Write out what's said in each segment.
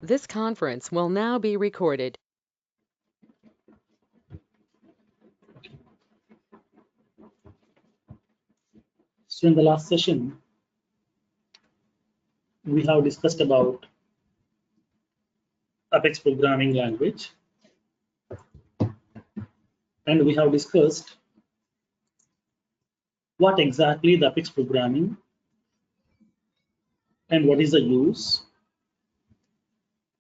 This conference will now be recorded. So in the last session, we have discussed about Apex programming language, and we have discussed what exactly the Apex programming and what is the use,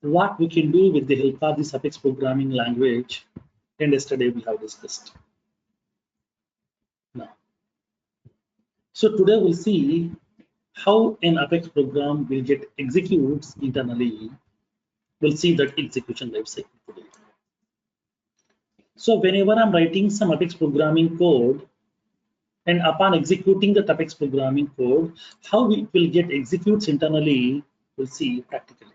what we can do with the help of this Apex programming language, and yesterday we have discussed. Now, so today we'll see how an Apex program will get executes internally. We'll see that execution lifecycle today. So whenever I'm writing some Apex programming code, and upon executing the Apex programming code, how it will get executes internally, we'll see practically.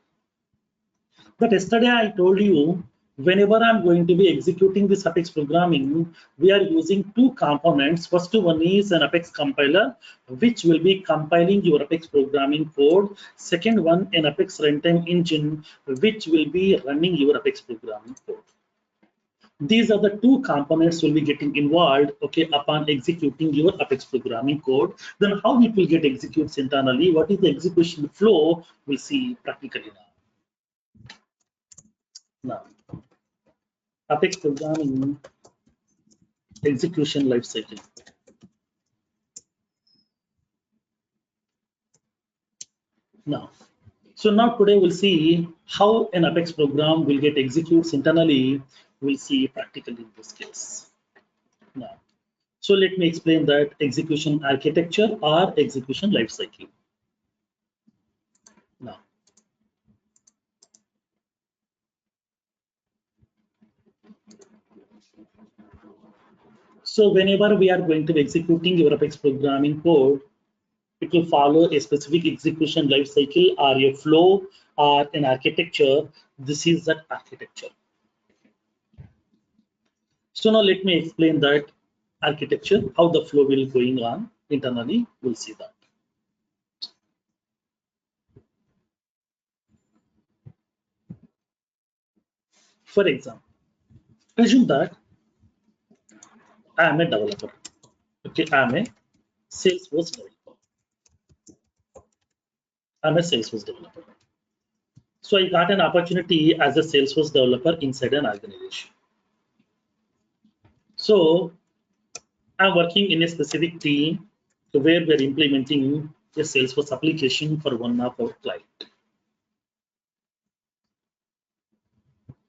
But yesterday I told you, whenever I'm going to be executing this Apex programming, we are using two components. First one is an Apex compiler, which will be compiling your Apex programming code. Second one, an Apex runtime engine, which will be running your Apex programming code. These are the two components will be getting involved, okay, upon executing your Apex programming code. Then how it will get executes internally, what is the execution flow, we'll see practically now. Apex programming execution lifecycle. Now, so now today we'll see how an Apex program will get executes internally. We'll see practically in this case. Now, so let me explain that execution architecture or execution lifecycle. Now, so whenever we are going to be executing your Apex programming code, it will follow a specific execution lifecycle or a flow or an architecture. This is that architecture. So now let me explain that architecture, how the flow will going on internally. We'll see that. For example, assume that I am a developer. Okay, I am a Salesforce developer. I'm a Salesforce developer. So I got an opportunity as a Salesforce developer inside an organization. So I'm working in a specific team where we're implementing a Salesforce application for one of our client.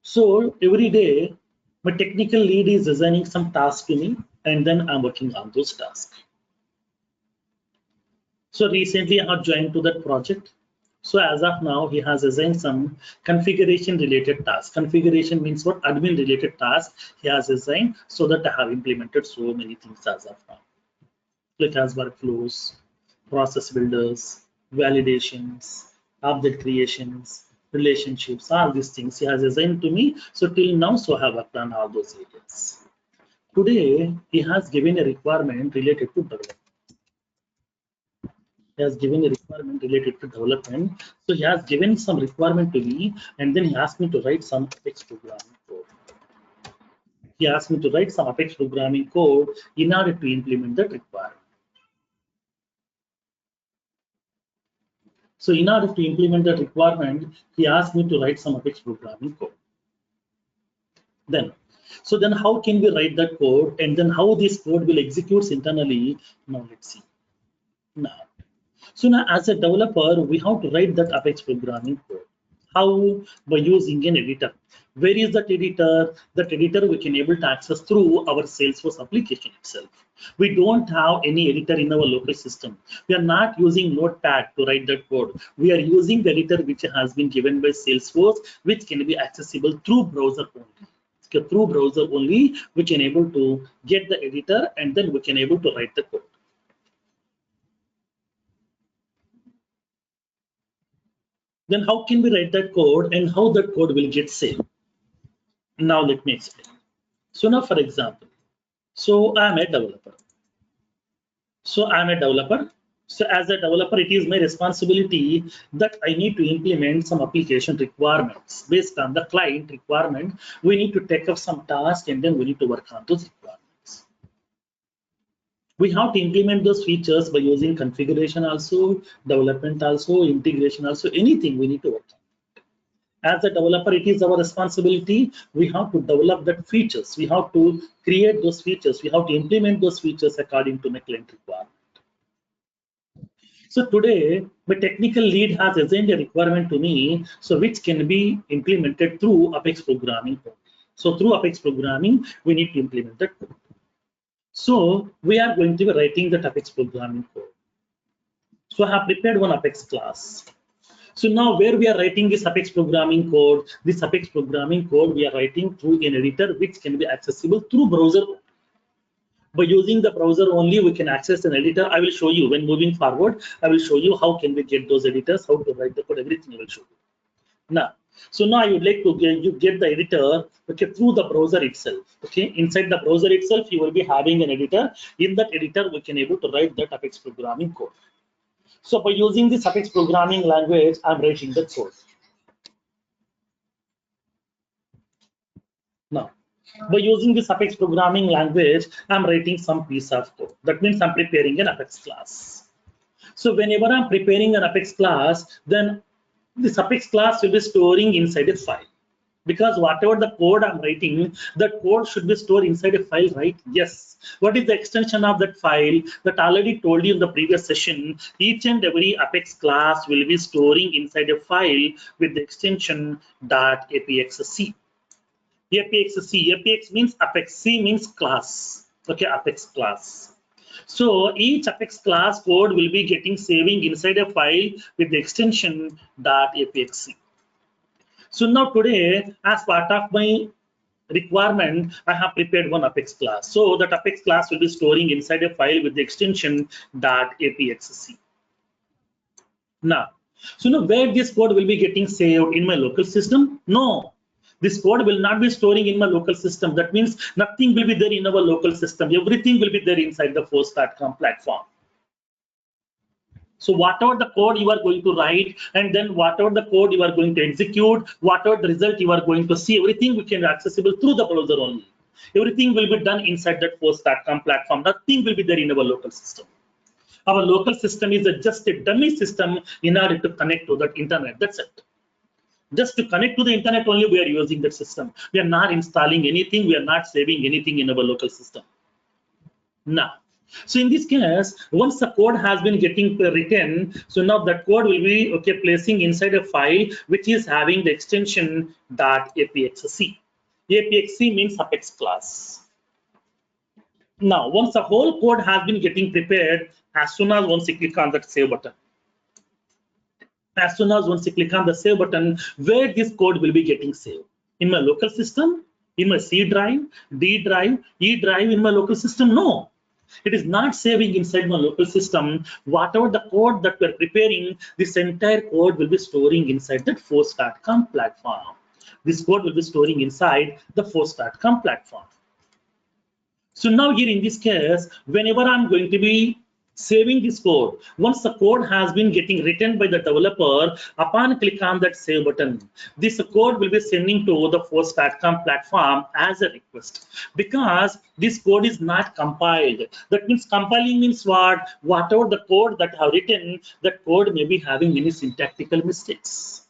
So every day, my technical lead is assigning some tasks to me, and then I'm working on those tasks. So recently I have joined to that project. So as of now, he has assigned some configuration related tasks. Configuration means what? Admin related tasks he has assigned, so that I have implemented so many things as of now. Like as workflows, process builders, validations, object creations, relationships, all these things he has assigned to me. So till now, so I have worked on all those areas. Today, he has given a requirement related to development. He has given a requirement related to development. So he has given some requirement to me, and then he asked me to write some Apex programming code. He asked me to write some Apex programming code in order to implement that requirement. So in order to implement that requirement, he asked me to write some Apex programming code. Then how can we write that code, and then how this code will execute internally? Now let's see. Now as a developer, we have to write that Apex programming code. How? By using an editor. Where is that editor? That editor we can able to access through our Salesforce application itself. We don't have any editor in our local system. We are not using Notepad to write that code. We are using the editor which has been given by Salesforce, which can be accessible through browser only. Through browser only, we can able to get the editor, and then we can able to write the code. Then how can we write that code, and how that code will get saved? Now let me explain. So now, for example, so I'm a developer. So I'm a developer. So as a developer, it is my responsibility that I need to implement some application requirements based on the client requirement. We need to take up some task and then we need to work on those requirements. We have to implement those features by using configuration also, development also, integration also, anything we need to work on. As a developer, it is our responsibility. We have to develop that features. We have to create those features. We have to implement those features according to my client requirement. So today, my technical lead has assigned a requirement to me, so which can be implemented through Apex programming code. So through Apex programming, we need to implement that code. So we are going to be writing the Apex programming code. So I have prepared one Apex class. So now where we are writing this Apex programming code, we are writing through an editor which can be accessible through browser. By using the browser only, we can access an editor. I will show you when moving forward. I will show you how can we get those editors, how to write the code, everything I will show you. Now, so now I would like to get the editor, okay, through the browser itself. Okay, inside the browser itself, you will be having an editor. In that editor, we can able to write that Apex programming code. So by using this Apex programming language, I'm writing the code. Now, by using this Apex programming language, I'm writing some piece of code. That means I'm preparing an Apex class. So whenever I'm preparing an Apex class, then this Apex class will be storing inside a file. Because whatever the code I'm writing, that code should be stored inside a file, right? Yes. What is the extension of that file? That already told you in the previous session. Each and every Apex class will be storing inside a file with the extension .apexc. APX means Apex, C means class. Okay, Apex class. So each Apex class code will be getting saving inside a file with the extension .apexc. So now today, as part of my requirement, I have prepared one Apex class. So that Apex class will be storing inside a file with the extension .apexc. Now, so now where this code will be getting saved in my local system? No. This code will not be storing in my local system. That means nothing will be there in our local system. Everything will be there inside the force.com platform. So whatever the code you are going to write, and then whatever the code you are going to execute, whatever the result you are going to see, everything we can accessible through the browser only. Everything will be done inside that force.com platform. Nothing will be there in our local system. Our local system is just a dummy system in order to connect to that internet. That's it. Just to connect to the internet only, we are using that system. We are not installing anything. We are not saving anything in our local system. Now, so in this case, once the code has been getting written, so now that code will be placing inside a file which is having the extension .apexc. Apexc means Apex class. Now, once the whole code has been getting prepared, as soon as once you click on that save button, where this code will be getting saved? In my local system, in my C drive, D drive, E drive, in my local system? No. It is not saving inside my local system. Whatever the code that we're preparing, this entire code will be storing inside that force.com platform. This code will be storing inside the force.com platform. So now here in this case, whenever I'm going to be saving this code, once the code has been getting written by the developer, upon click on that save button, this code will be sending to the force.com platform as a request, because this code is not compiled. That means compiling means what? Whatever the code that I have written, that code may be having many syntactical mistakes.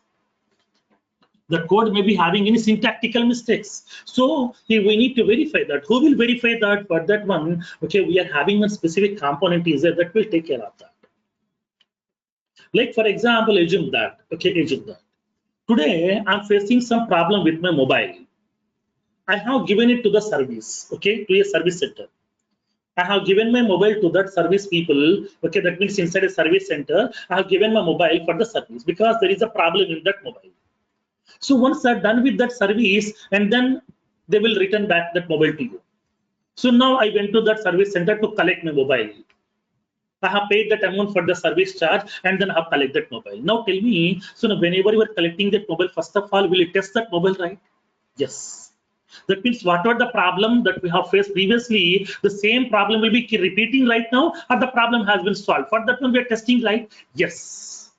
The code may be having any syntactical mistakes. So we need to verify that. Who will verify that? For that one, okay, we are having a specific component is there that will take care of that. Like for example, assume that. Today I'm facing some problem with my mobile. I have given it to the service, okay, to a service center. I have given my mobile to that service people. Okay, that means inside a service center, I have given my mobile for the service because there is a problem in that mobile. So once they're done with that service, and then they will return back that mobile to you. So now I went to that service center to collect my mobile. I have paid that amount for the service charge, and then I have collected that mobile. Now tell me, so now whenever you are collecting that mobile, first of all, will it test that mobile, right? Yes. That means whatever the problem that we have faced previously, the same problem will be repeating right now, or the problem has been solved. For that one, we are testing, right? Yes.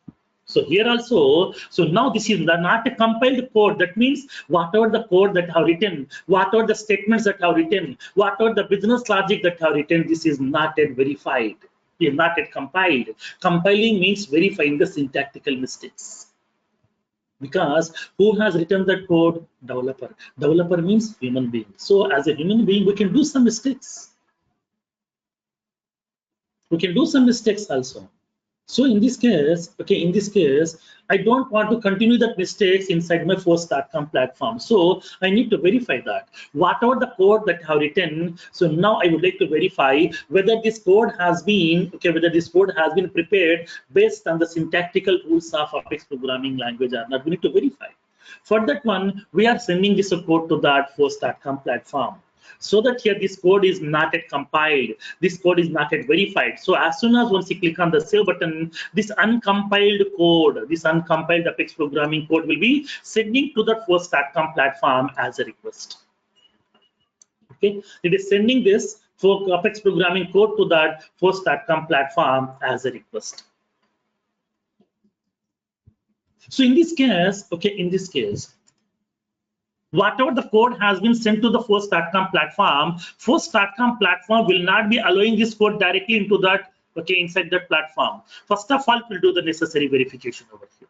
So here also, so now this is not a compiled code. That means whatever the code that have written, whatever the statements that have written, whatever the business logic that have written, this is not yet verified. It is not yet compiled. Compiling means verifying the syntactical mistakes. Because who has written that code? Developer. Developer means human being. So as a human being, we can do some mistakes. We can do some mistakes also. So in this case, okay, in this case, I don't want to continue that mistakes inside my force.com platform. So I need to verify that. Whatever the code that I have written, so now I would like to verify whether this code has been, okay, whether this code has been prepared based on the syntactical rules of Apex programming language or not. We need to verify. For that one, we are sending this code to that force.com platform. So that here this code is not yet compiled, this code is not yet verified. So as soon as once you click on the save button, this uncompiled code, this uncompiled Apex programming code will be sending to the force.com platform as a request. Okay, it is sending this for Apex programming code to that force.com platform as a request. So in this case, okay, in this case, whatever the code has been sent to the force.com platform, force.com platform will not be allowing this code directly into that, okay, inside that platform. First of all, we'll do the necessary verification over here.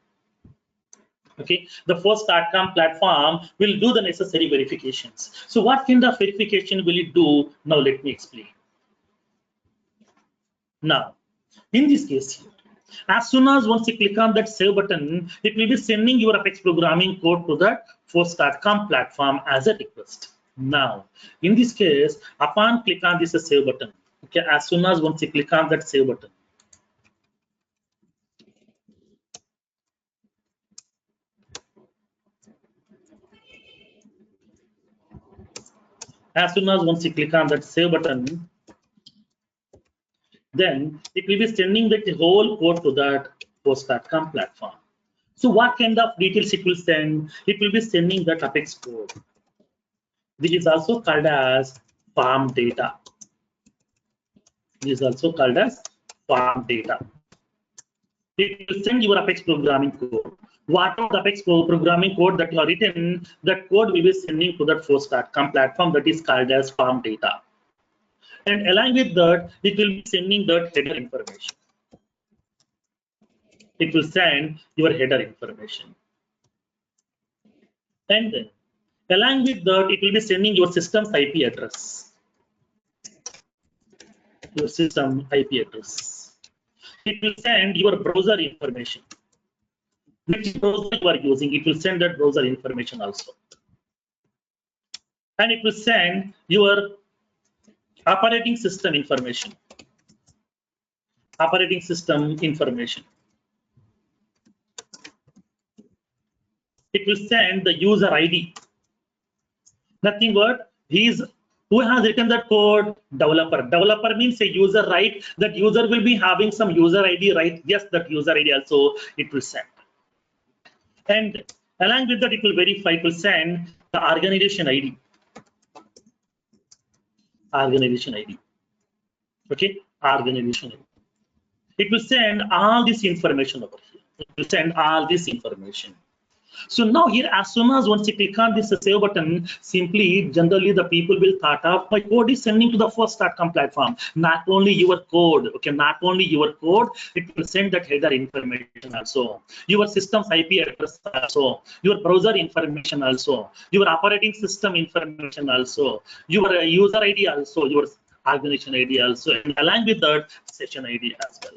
Okay, the force.com platform will do the necessary verifications. So what kind of verification will it do? Now let me explain. Now, in this case here, as soon as once you click on that save button, it will be sending your Apex programming code to that force.com platform as a request. Now, in this case, upon click on this save button, okay, as soon as once you click on that save button, as soon as once you click on that save button, then it will be sending the whole code to that force.com platform. So what kind of details it will send? It will be sending that Apex code. This is also called as farm data. This is also called as farm data. It will send your Apex programming code. Whatever the Apex programming code that you have written, that code will be sending to that force.com platform that is called as farm data. And along with that, it will be sending that header information. It will send your header information. And then, along with that, it will be sending your system's IP address. Your system IP address. It will send your browser information. Which browser you are using, it will send that browser information also. And it will send your operating system information. Operating system information. It will send the user ID. Nothing but who has written that code? Developer. Developer means a user, right? That user will be having some user ID, right? Yes, that user ID also it will send. And along with that, it will verify, it will send the organization ID. Organization ID. Okay, organization ID. It will send all this information over here. It will send all this information. So now here, as soon as once you click on this save button, simply generally the people will thought of my code is sending to the force.com platform. Not only your code, okay, not only your code, it will send that header information also, your system's IP address also, your browser information also, your operating system information also, your user ID also, your organization ID also, and along with that session ID as well.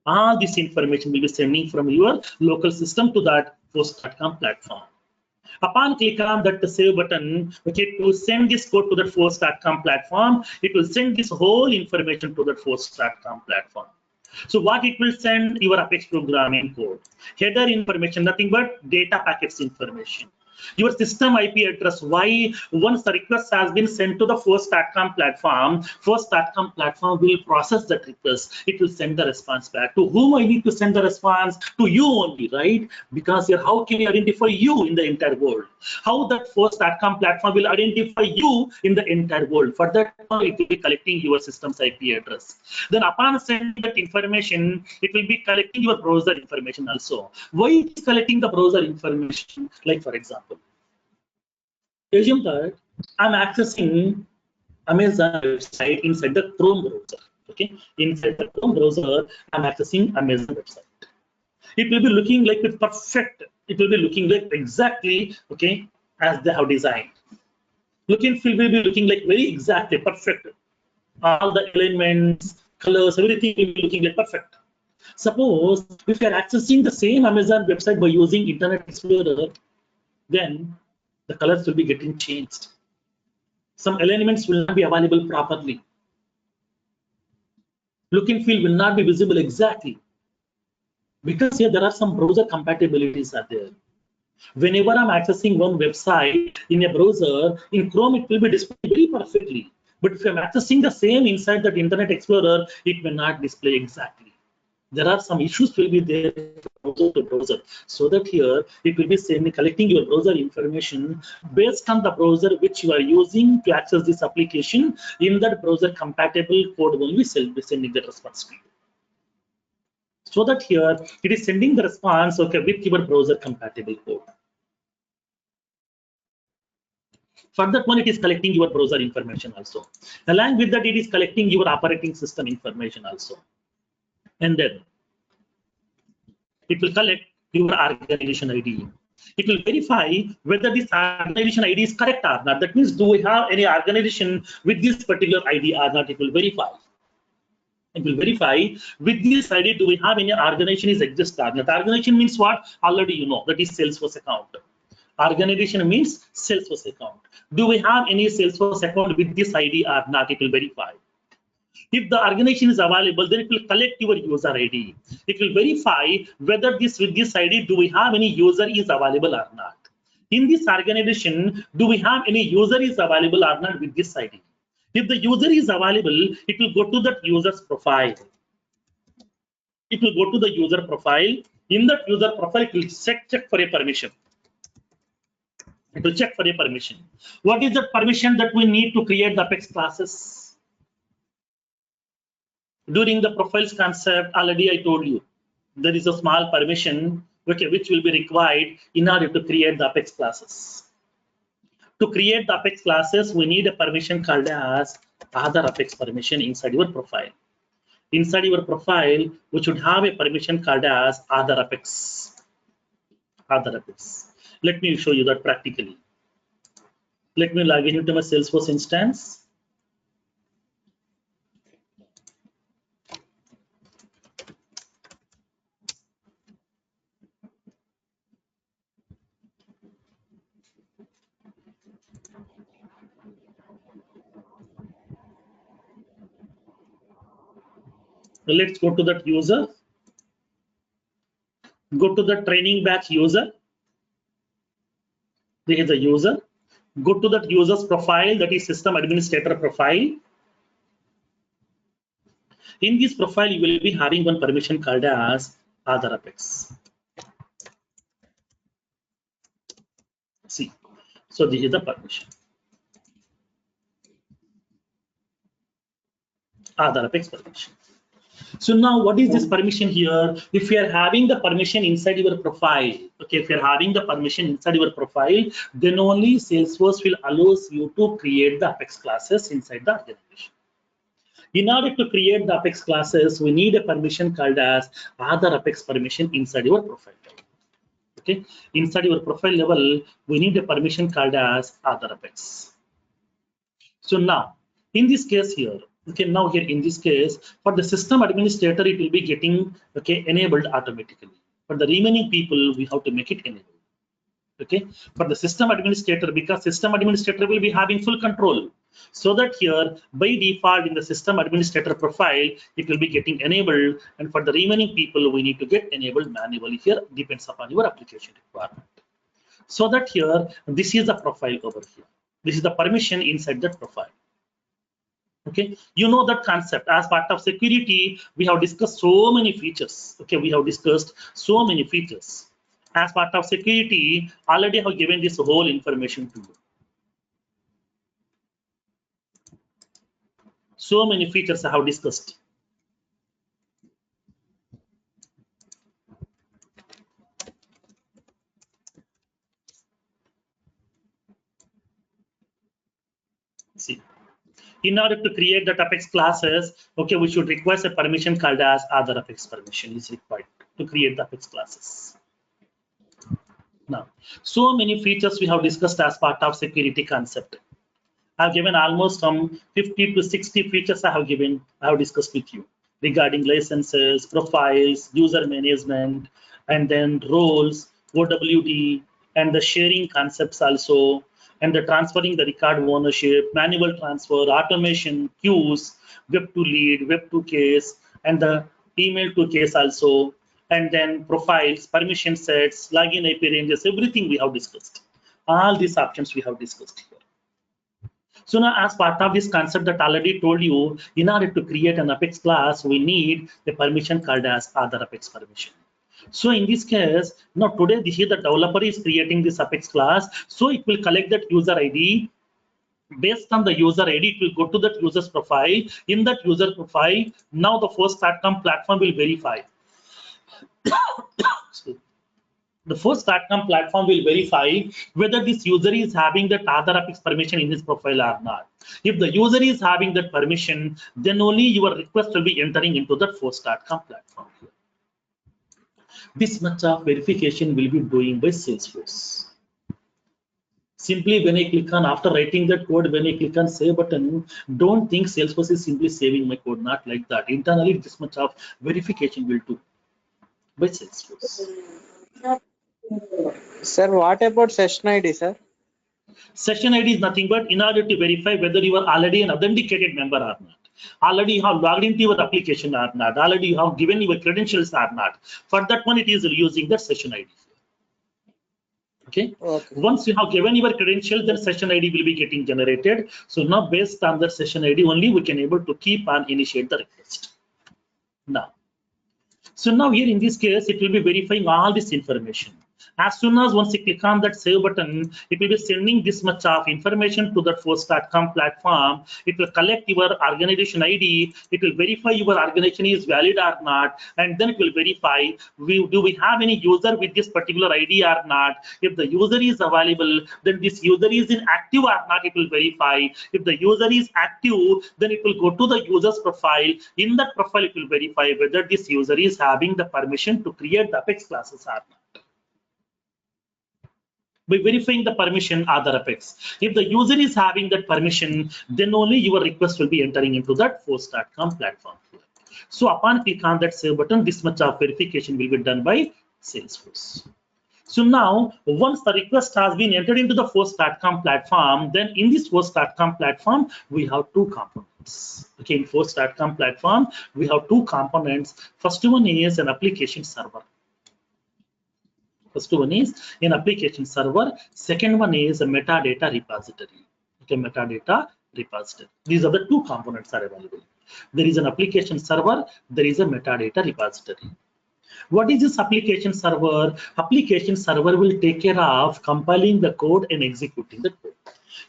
All this information will be sending from your local system to that force.com platform. Upon click on that save button, okay, to send this code to that force.com platform, it will send this whole information to that force.com platform. So what it will send? Your Apex programming code. Header information, nothing but data packets information. Your system IP address, why once the request has been sent to the first.com platform will process that request. It will send the response back. To whom I need to send the response? To you only, right? Because here, how can we identify you in the entire world? How that first.com platform will identify you in the entire world? For that, it will be collecting your system's IP address. Then upon sending that information, it will be collecting your browser information also. Why it is collecting the browser information? Like for example, assume that I'm accessing Amazon website inside the Chrome browser. Okay, inside the Chrome browser, I'm accessing Amazon website. It will be looking like it's perfect. It will be looking like exactly okay as they have designed. Look and feel will be looking like very exactly perfect. All the elements, colors, everything will be looking like perfect. Suppose if you are accessing the same Amazon website by using Internet Explorer, then the colors will be getting changed. Some elements will not be available properly. Look and feel will not be visible exactly. Because here there are some browser compatibilities are there. Whenever I'm accessing one website in a browser, in Chrome it will be displayed very perfectly. But if I'm accessing the same inside that Internet Explorer, it may not display exactly. There are some issues will be there browser to browser, so that here it will be collecting your browser information based on the browser which you are using to access this application. In that browser compatible code only will be sending the response to you. So that here it is sending the response okay with your browser compatible code. For that one, it is collecting your browser information also. Along with that, it is collecting your operating system information also. And then it will collect your organization ID. It will verify whether this organization ID is correct or not. That means, do we have any organization with this particular ID or not? It will verify. It will verify with this ID, do we have any organization is exist or not? Organization means what? Already you know, that is Salesforce account. Organization means Salesforce account. Do we have any Salesforce account with this ID or not? It will verify. If the organization is available, then it will collect your user ID. It will verify whether with this ID, do we have any user is available or not. In this organization, do we have any user is available or not with this ID? If the user is available, it will go to that user's profile. It will go to the user profile. In that user profile, it will check for a permission. It will check for a permission. What is the permission that we need to create the Apex classes? During the profiles concept, already I told you, there is a small permission okay, which will be required in order to create the Apex classes. To create the Apex classes, we need a permission called as other Apex permission inside your profile. Inside your profile, we should have a permission called as other Apex. Other Apex. Let me show you that practically. Let me log in into my Salesforce instance. Let's go to that user. Go to the training batch user. There is a user. Go to that user's profile, that is system administrator profile. In this profile, you will be having one permission called as other Apex. See, so this is the permission. Other Apex permission. So now what is this permission here? If you are having the permission inside your profile, okay, if you're having the permission inside your profile, then only Salesforce will allow you to create the Apex classes inside the organization. In order to create the Apex classes, we need a permission called as other Apex permission inside your profile level. Okay, inside your profile level, we need a permission called as other Apex. So now, in this case here, okay, now here in this case, for the system administrator, it will be getting okay enabled automatically. For the remaining people, we have to make it enabled. Okay, for the system administrator, because system administrator will be having full control. So that here by default in the system administrator profile, it will be getting enabled, and for the remaining people, we need to get enabled manually. Here depends upon your application requirement. So that here, this is the profile over here. This is the permission inside that profile. Okay, you know that concept. As part of security, we have discussed so many features. Okay, we have discussed so many features. As part of security, already have given this whole information to you. So many features I have discussed. See, in order to create the Apex classes, okay, we should request a permission called as other Apex permission is required to create the Apex classes. Now, so many features we have discussed as part of security concept. I've given almost some 50 to 60 features I have discussed with you regarding licenses, profiles, user management, and then roles, OWD, and the sharing concepts also, and the transferring the record ownership, manual transfer, automation, queues, web to lead, web to case, and the email to case also, and then profiles, permission sets, login IP ranges, everything we have discussed. All these options we have discussed here. So now, as part of this concept that I already told you, in order to create an Apex class, we need a permission called as other Apex permission. So in this case, now today this is the developer is creating this Apex class. So it will collect that user ID. Based on the user ID, it will go to that user's profile. In that user profile, now the first platform will verify. The first platform will verify whether this user is having that other Apex permission in his profile or not. If the user is having that permission, then only your request will be entering into that first platform. This much of verification will be doing by Salesforce. Simply when I click on, after writing that code, when I click on save button, don't think Salesforce is simply saving my code, not like that. Internally, this much of verification will do by Salesforce. Sir, what about session ID, sir? Session ID is nothing but in order to verify whether you are already an authenticated member or not. Already you have logged into your application or not. Already you have given your credentials or not. For that one, it is using the session ID. Okay. Once you have given your credentials, then session ID will be getting generated. So now based on the session ID only, we can able to keep and initiate the request. Now, so now here in this case, it will be verifying all this information. As soon as once you click on that save button, it will be sending this much of information to that force.com platform. It will collect your organization ID. It will verify your organization is valid or not. And then it will verify, do we have any user with this particular ID or not? If the user is available, then this user is inactive or not, it will verify. If the user is active, then it will go to the user's profile. In that profile, it will verify whether this user is having the permission to create the Apex classes or not. By verifying the permission other Apex. If the user is having that permission, then only your request will be entering into that force.com platform. So upon click on that save button, this much of verification will be done by Salesforce. So now, once the request has been entered into the force.com platform, then in this force.com platform, we have two components. Okay, in force.com platform, we have two components. First one is an application server. First one is an application server. Second one is a metadata repository. Okay, metadata repository. These are the two components are available. There is an application server. There is a metadata repository. What is this application server? Application server will take care of compiling the code and executing the code.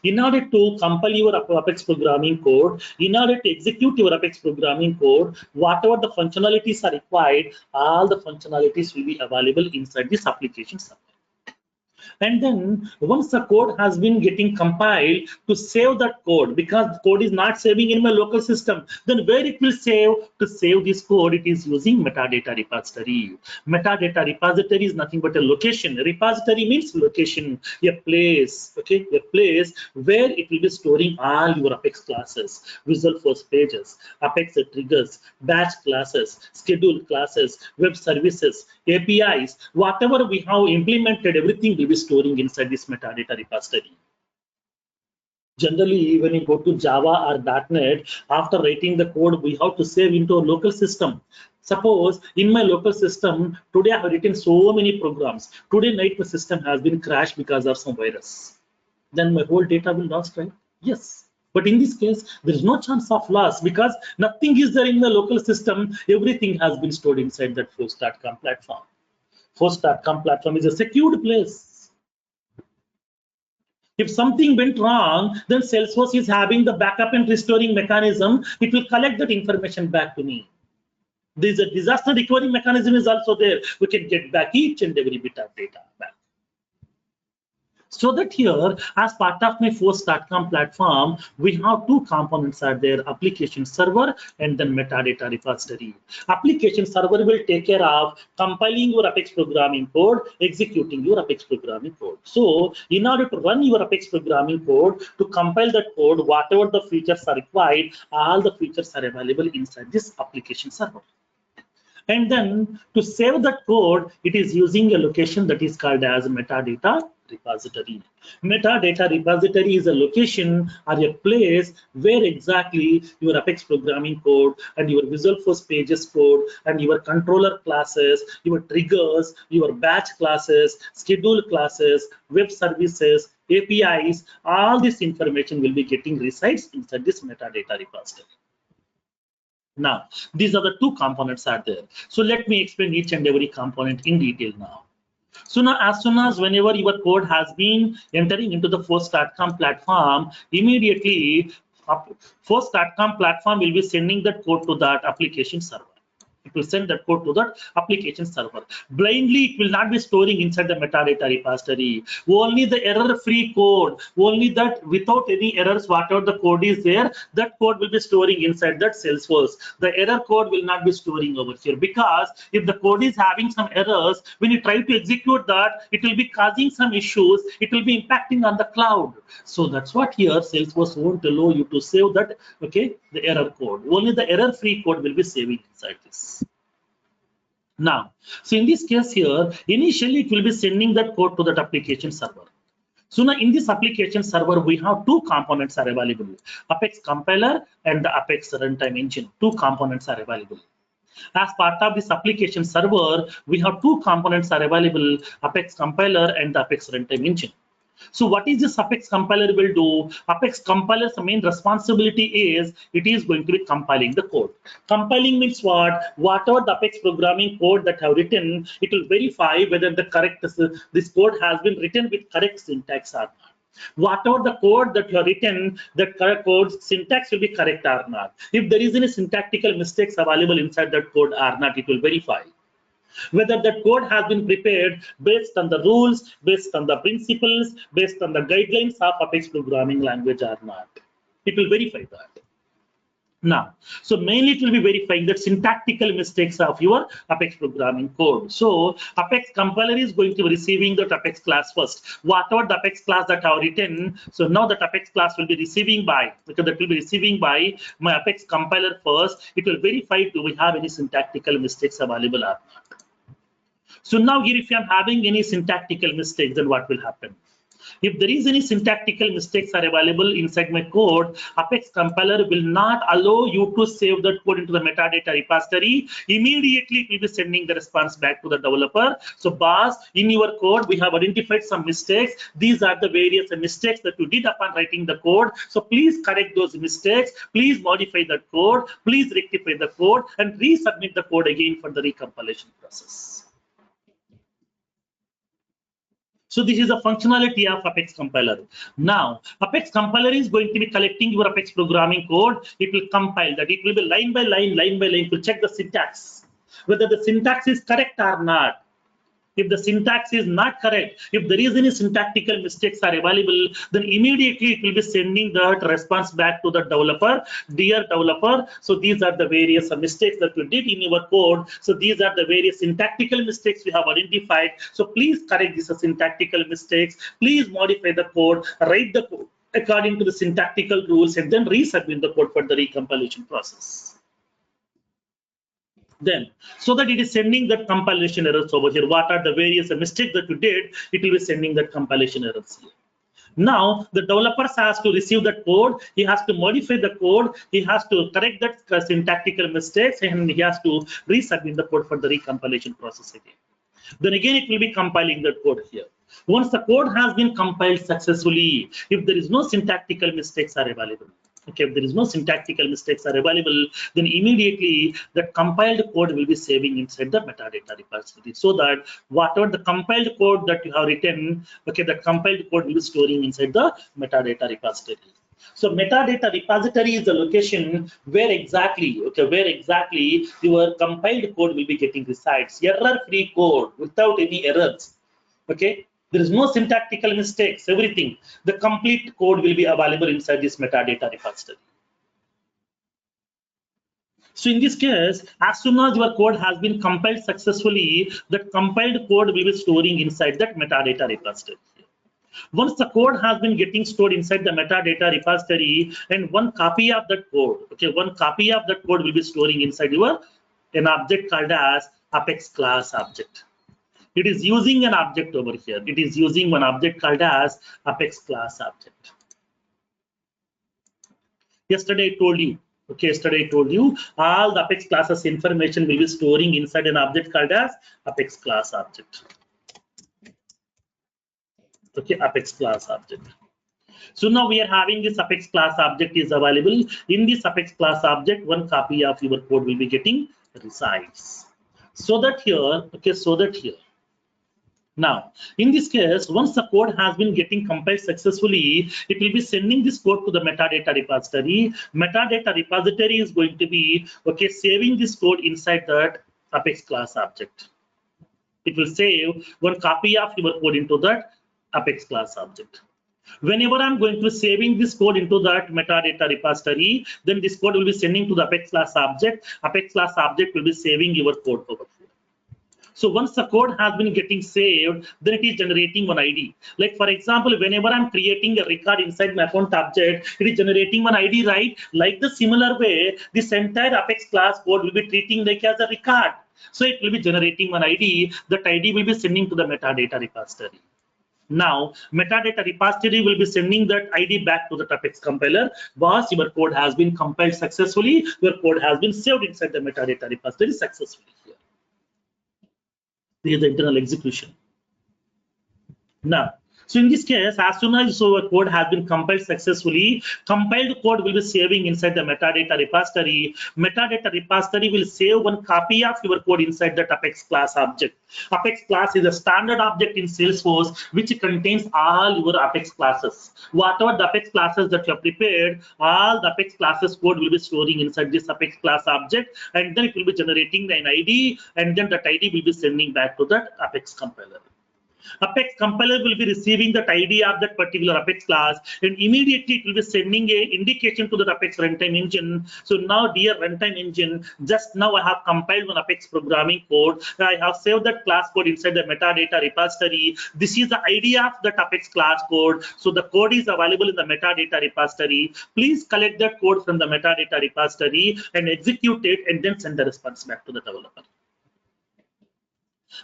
In order to compile your Apex programming code, in order to execute your Apex programming code, whatever the functionalities are required, all the functionalities will be available inside this application server. And then once the code has been getting compiled, to save that code, because the code is not saving in my local system, then where it will save? To save this code, it is using metadata repository. Metadata repository is nothing but a location. Repository means location, a place, okay, a place where it will be storing all your Apex classes, Visual Force pages, Apex triggers, batch classes, schedule classes, web services, APIs, whatever we have implemented, everything will be storing inside this metadata repository. Generally, when you go to Java or .NET, after writing the code, we have to save into a local system. Suppose in my local system, today I have written so many programs. Today night my system has been crashed because of some virus. Then my whole data will lost, right? Yes. But in this case, there is no chance of loss because nothing is there in the local system. Everything has been stored inside that force.com platform. Force.com platform is a secured place. If something went wrong, then Salesforce is having the backup and restoring mechanism. It will collect that information back to me. There's a disaster recovery mechanism is also there. We can get back each and every bit of data back. So that here, as part of my force.com platform, we have two components are there, application server and then metadata repository. Application server will take care of compiling your Apex programming code, executing your Apex programming code. So in order to run your Apex programming code, to compile that code, whatever the features are required, all the features are available inside this application server. And then to save that code, it is using a location that is called as metadata repository. Metadata repository is a location or a place where exactly your Apex programming code and your Visual Force Pages code and your controller classes, your triggers, your batch classes, schedule classes, web services, APIs, all this information will be getting resides inside this metadata repository. Now, these are the two components are there. So let me explain each and every component in detail now. So now, as soon as whenever your code has been entering into the force.com platform, immediately force.com platform will be sending that code to that application server. It will send that code to that application server. Blindly, it will not be storing inside the metadata repository. Only the error-free code, only that without any errors, whatever the code is there, that code will be storing inside that Salesforce. The error code will not be storing over here because if the code is having some errors, when you try to execute that, it will be causing some issues. It will be impacting on the cloud. So that's what here Salesforce won't allow you to save that. Okay, the error code. Only the error-free code will be saving inside this. Now, so in this case here, initially it will be sending that code to that application server. So now in this application server, we have two components are available, Apex compiler and the Apex runtime engine. Two components are available. As part of this application server, we have two components are available, Apex compiler and the Apex runtime engine. So what is this Apex compiler will do? Apex compiler's main responsibility is it is going to be compiling the code. Compiling means what? Whatever the Apex programming code that have written, it will verify whether the correct this code has been written with correct syntax or not. Whatever the code that you have written, that correct code syntax will be correct or not. If there is any syntactical mistakes available inside that code or not, it will verify whether that code has been prepared based on the rules, based on the principles, based on the guidelines of Apex programming language or not. It will verify that. Now, so mainly it will be verifying that syntactical mistakes of your Apex programming code. So Apex compiler is going to be receiving that Apex class first. Whatever the Apex class that I have written, so now that Apex class will be receiving by, because that will be receiving by my Apex compiler first. It will verify do we have any syntactical mistakes available or not. So now here, if I'm having any syntactical mistakes, then what will happen? If there is any syntactical mistakes are available inside my code, Apex compiler will not allow you to save that code into the metadata repository. Immediately, it will be sending the response back to the developer. So boss, in your code, we have identified some mistakes. These are the various mistakes that you did upon writing the code. So please correct those mistakes. Please modify the code. Please rectify the code and resubmit the code again for the recompilation process. So this is a functionality of Apex compiler. Now, Apex compiler is going to be collecting your Apex programming code. It will compile that. It will be line by line to check the syntax, whether the syntax is correct or not. If the syntax is not correct, if there is any syntactical mistakes are available, then immediately it will be sending that response back to the developer. Dear developer, so these are the various mistakes that you did in your code. So these are the various syntactical mistakes we have identified. So please correct these syntactical mistakes. Please modify the code, write the code according to the syntactical rules, and then resubmit the code for the recompilation process. Then, so that it is sending that compilation errors over here. What are the various mistakes that you did? It will be sending that compilation errors here. Now the developer has to receive that code, he has to modify the code, he has to correct that syntactical mistakes, and he has to resubmit the code for the recompilation process again. Then again it will be compiling the code here. Once the code has been compiled successfully, if there is no syntactical mistakes are available, okay, if there is no syntactical mistakes are available, then immediately the compiled code will be saving inside the metadata repository, so that whatever the compiled code that you have written, okay, the compiled code will be storing inside the metadata repository. So metadata repository is the location where exactly, okay, where exactly your compiled code will be getting resides, error-free code without any errors, okay. There is no syntactical mistakes, everything. The complete code will be available inside this metadata repository. So in this case, as soon as your code has been compiled successfully, that compiled code will be storing inside that metadata repository. Once the code has been getting stored inside the metadata repository, and one copy of that code, okay, one copy of that code will be storing inside your an object called as Apex class object. It is using an object over here. It is using one object called as Apex class object. Yesterday I told you, okay, yesterday I told you all the Apex classes information will be storing inside an object called as Apex class object. Okay, Apex class object. So now we are having this Apex class object is available. In this Apex class object, one copy of your code will be getting resides. So that here, okay, so that here. Now, in this case, once the code has been getting compiled successfully, it will be sending this code to the metadata repository. Metadata repository is going to be, okay, saving this code inside that Apex class object. It will save one copy of your code into that Apex class object. Whenever I'm going to be saving this code into that metadata repository, then this code will be sending to the Apex class object. Apex class object will be saving your code over here. So once the code has been getting saved, then it is generating one ID. Like for example, whenever I'm creating a record inside my account object, it is generating one ID, right? Like the similar way, this entire Apex class code will be treating like as a record. So it will be generating one ID. That ID will be sending to the metadata repository. Now, metadata repository will be sending that ID back to the Apex compiler. Once your code has been compiled successfully, your code has been saved inside the metadata repository successfully here. This is the internal execution. Now, so in this case, as soon as your code has been compiled successfully, compiled code will be saving inside the metadata repository. Metadata repository will save one copy of your code inside that Apex class object. Apex class is a standard object in Salesforce which contains all your Apex classes. Whatever the Apex classes that you have prepared, all the Apex classes code will be storing inside this Apex class object, and then it will be generating an ID, and then that ID will be sending back to that Apex compiler. Apex compiler will be receiving that ID of that particular Apex class, and immediately it will be sending a indication to the Apex runtime engine. So now, dear runtime engine, just now I have compiled one Apex programming code. I have saved that class code inside the metadata repository. This is the ID of that Apex class code. So the code is available in the metadata repository. Please collect that code from the metadata repository and execute it, and then send the response back to the developer.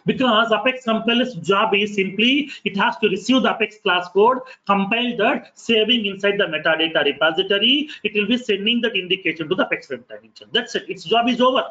Because Apex compiler's job is simply, it has to receive the Apex class code, compile that, saving inside the metadata repository. It will be sending that indication to the Apex runtime engine. That's it. Its job is over.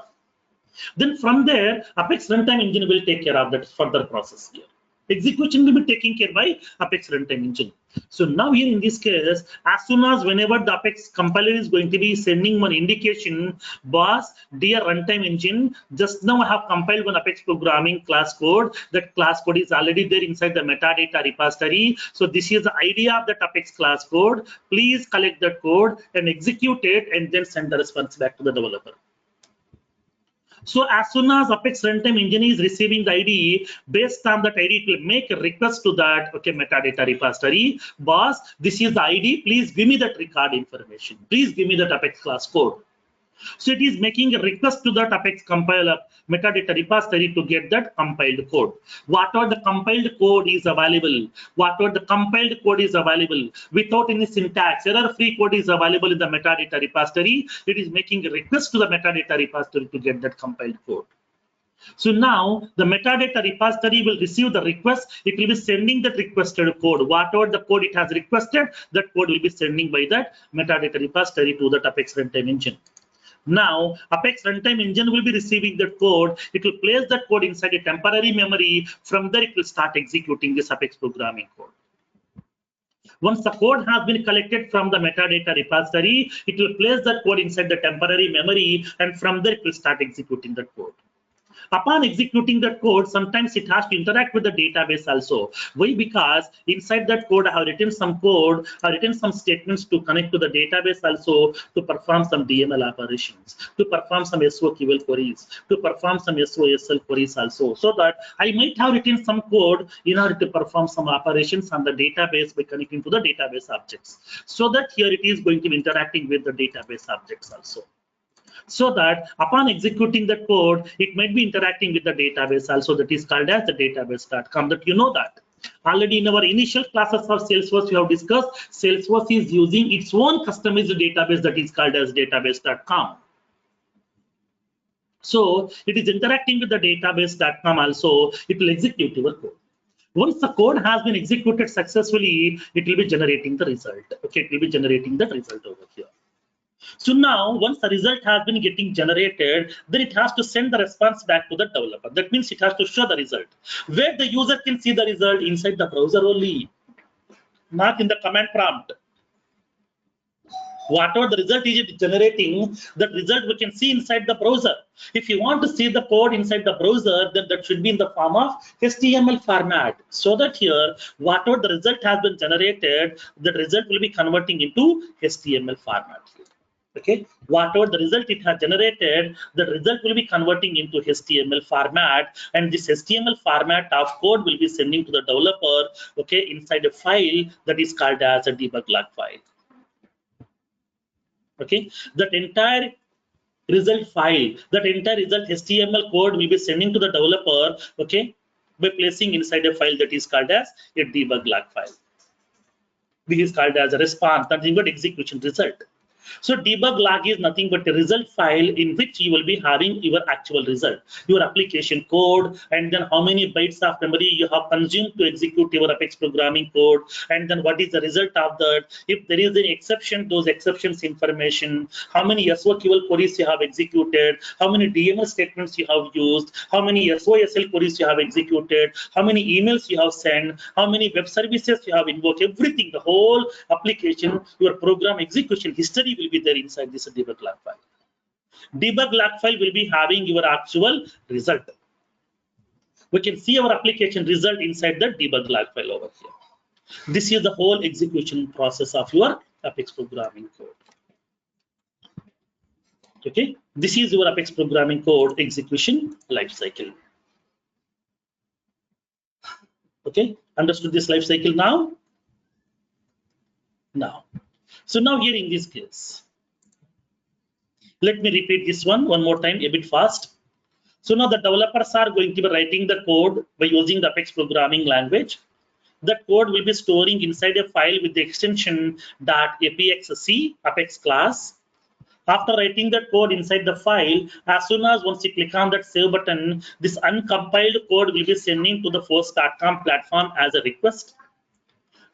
Then from there, Apex runtime engine will take care of that further process here. Execution will be taken care by Apex runtime engine. So now here in this case, as soon as whenever the Apex compiler is going to be sending one indication, boss, dear runtime engine, just now I have compiled one Apex programming class code. That class code is already there inside the metadata repository. So this is the idea of that Apex class code. Please collect that code and execute it, and then send the response back to the developer. So as soon as Apex runtime engine is receiving the ID, based on that ID, it will make a request to that, okay, metadata repository. Boss, this is the ID. Please give me that record information. Please give me that Apex class code. So it is making a request to that Apex compiler metadata repository to get that compiled code. Whatever the compiled code is available, without any syntax, error-free code is available in the metadata repository. It is making a request to the metadata repository to get that compiled code. So now the metadata repository will receive the request. It will be sending that requested code. Whatever the code it has requested, that code will be sending by that metadata repository to the Apex runtime engine. Now, Apex runtime engine will be receiving that code. It will place that code inside a temporary memory. From there, it will start executing this Apex programming code. Once the code has been collected from the metadata repository, it will place that code inside the temporary memory, and from there, it will start executing that code. Upon executing that code, sometimes it has to interact with the database also. Why? Because inside that code, I have written some code, I have written some statements to connect to the database also, to perform some DML operations, to perform some SOQL queries, to perform some SOSL queries also. So that I might have written some code in order to perform some operations on the database by connecting to the database objects. So that here it is going to be interacting with the database objects also. So that upon executing the code, it might be interacting with the database also, that is called as the database.com, that you know that. Already in our initial classes of Salesforce, we have discussed Salesforce is using its own customized database that is called as database.com. So it is interacting with the database.com also, it will execute your code. Once the code has been executed successfully, it will be generating the result. Okay, it will be generating the result over here. So now, once the result has been getting generated, then it has to send the response back to the developer. That means it has to show the result. Where the user can see the result inside the browser only, not in the command prompt. Whatever the result is generating, that result we can see inside the browser. If you want to see the code inside the browser, then that should be in the form of HTML format. So that here, whatever the result has been generated, the result will be converting into HTML format. Okay, whatever the result it has generated, the result will be converting into HTML format, and this HTML format of code will be sending to the developer, okay, inside a file that is called as a debug log file. Okay, that entire result file, that entire result HTML code will be sending to the developer, okay, by placing inside a file that is called as a debug log file. This is called as a response, nothing but execution result. So debug log is nothing but a result file in which you will be having your actual result, your application code, and then how many bytes of memory you have consumed to execute your Apex programming code, and then what is the result of that. If there is any exception, those exceptions information, how many SOQL queries you have executed, how many DML statements you have used, how many SOSL queries you have executed, how many emails you have sent, how many web services you have invoked, everything, the whole application, your program execution history will be there inside this debug log file. Debug log file will be having your actual result. We can see our application result inside the debug log file over here. This is the whole execution process of your Apex programming code. Okay, this is your Apex programming code execution lifecycle. Okay, understood this lifecycle now? Now. So now here in this case, let me repeat this one more time a bit fast. So now the developers are going to be writing the code by using the Apex programming language. That code will be storing inside a file with the extension .apexc, Apex class. After writing that code inside the file, as soon as once you click on that save button, this uncompiled code will be sending to the Force.com platform as a request.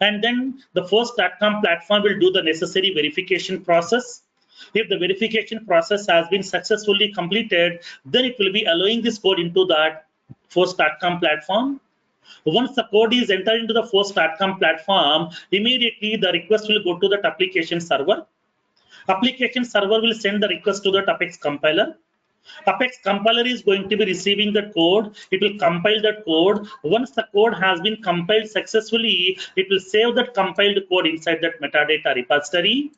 And then the Force.com platform will do the necessary verification process. If the verification process has been successfully completed, then it will be allowing this code into that Force.com platform. Once the code is entered into the Force.com platform, immediately the request will go to that application server. Application server will send the request to the Apex compiler. Apex compiler is going to be receiving the code. It will compile that code. Once the code has been compiled successfully, it will save that compiled code inside that metadata repository.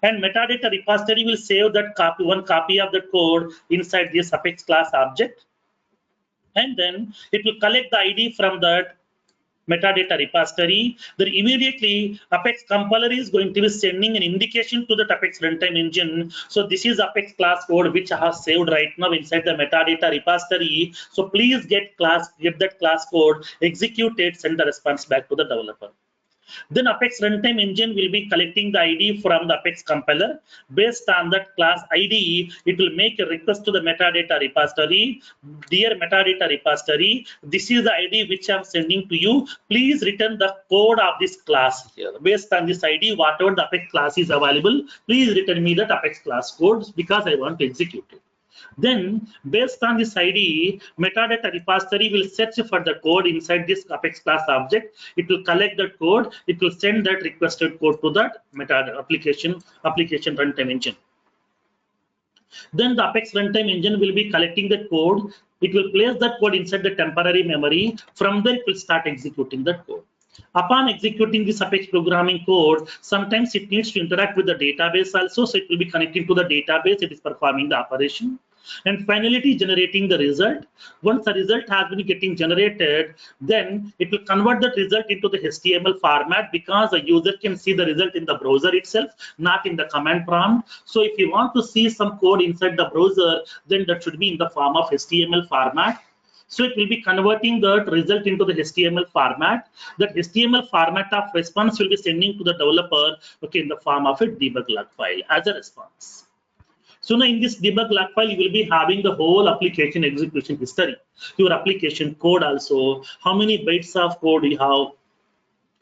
And metadata repository will save that one copy of the code inside this Apex class object. And then it will collect the ID from that metadata repository. Then immediately Apex compiler is going to be sending an indication to the Apex runtime engine. So this is Apex class code which I have saved right now inside the metadata repository. So please get that class code, execute it, send the response back to the developer. Then Apex runtime engine will be collecting the ID from the Apex compiler. Based on that class ID, it will make a request to the metadata repository. Dear metadata repository, this is the ID which I'm sending to you. Please return the code of this class here. Based on this ID, whatever the Apex class is available, please return me that Apex class code because I want to execute it. Then, based on this ID, metadata repository will search for the code inside this Apex class object. It will collect that code. It will send that requested code to that metadata application runtime engine. Then the Apex runtime engine will be collecting the code. It will place that code inside the temporary memory. From there, it will start executing that code. Upon executing this Apex programming code, sometimes it needs to interact with the database also. So it will be connecting to the database. It is performing the operation. And finally, it is generating the result. Once the result has been getting generated, then it will convert that result into the HTML format because the user can see the result in the browser itself, not in the command prompt. So if you want to see some code inside the browser, then that should be in the form of HTML format. So it will be converting that result into the HTML format. That HTML format of response will be sending to the developer, okay, in the form of a debug log file as a response. So now in this debug log file, you will be having the whole application execution history, your application code also, how many bytes of code you have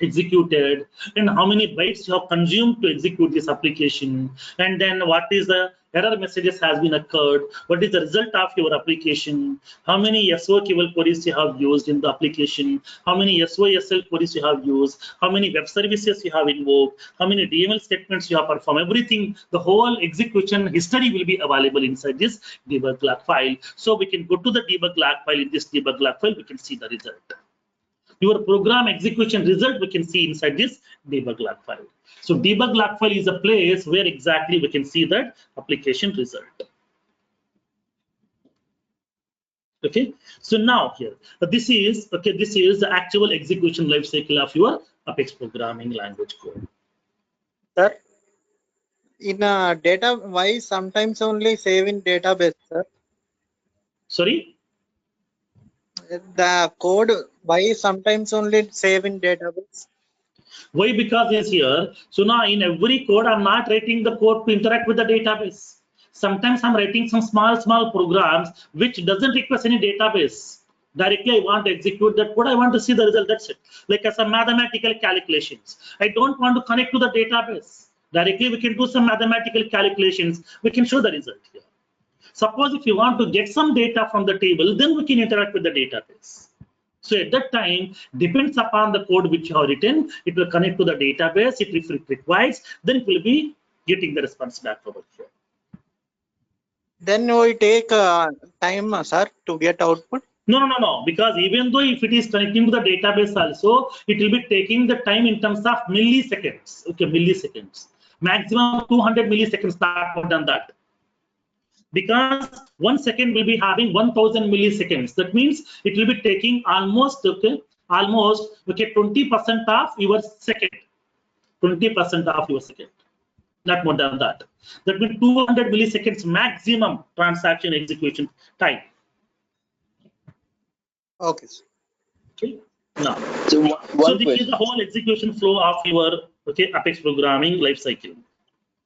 executed and how many bytes you have consumed to execute this application, and then what is the error messages has been occurred, what is the result of your application, how many SOQL queries you have used in the application, how many SOSL queries you have used, how many web services you have invoked, how many DML statements you have performed, everything, the whole execution history will be available inside this debug log file. So we can go to the debug log file. In this debug log file, we can see the result. Your program execution result we can see inside this debug log file. So debug log file is a place where exactly we can see that application result. Okay, so now here this is the actual execution life cycle of your Apex programming language code. Sir, in data, why sometimes only save in database, sir? Sorry? The code, why sometimes only save in database? Why? Because it's here. So now in every code, I'm not writing the code to interact with the database. Sometimes I'm writing some small programs which doesn't request any database. Directly, I want to execute that code. I want to see the result. That's it. Like as a mathematical calculations. I don't want to connect to the database. Directly, we can do some mathematical calculations. We can show the result here. Suppose if you want to get some data from the table, then we can interact with the database. So at that time, depends upon the code which you have written, it will connect to the database. If it requires, then it will be getting the response back over here. Then we take time, sir, to get output. No. Because even though if it is connecting to the database also, it will be taking the time in terms of milliseconds. Okay, milliseconds. Maximum 200 milliseconds, not more than that. Because 1 second will be having 1000 milliseconds. That means it will be taking almost 20% of your second. 20% of your second. Not more than that. That means 200 milliseconds maximum transaction execution time. Okay, sir. Okay. Now, So so this is the whole execution flow of your Apex programming lifecycle.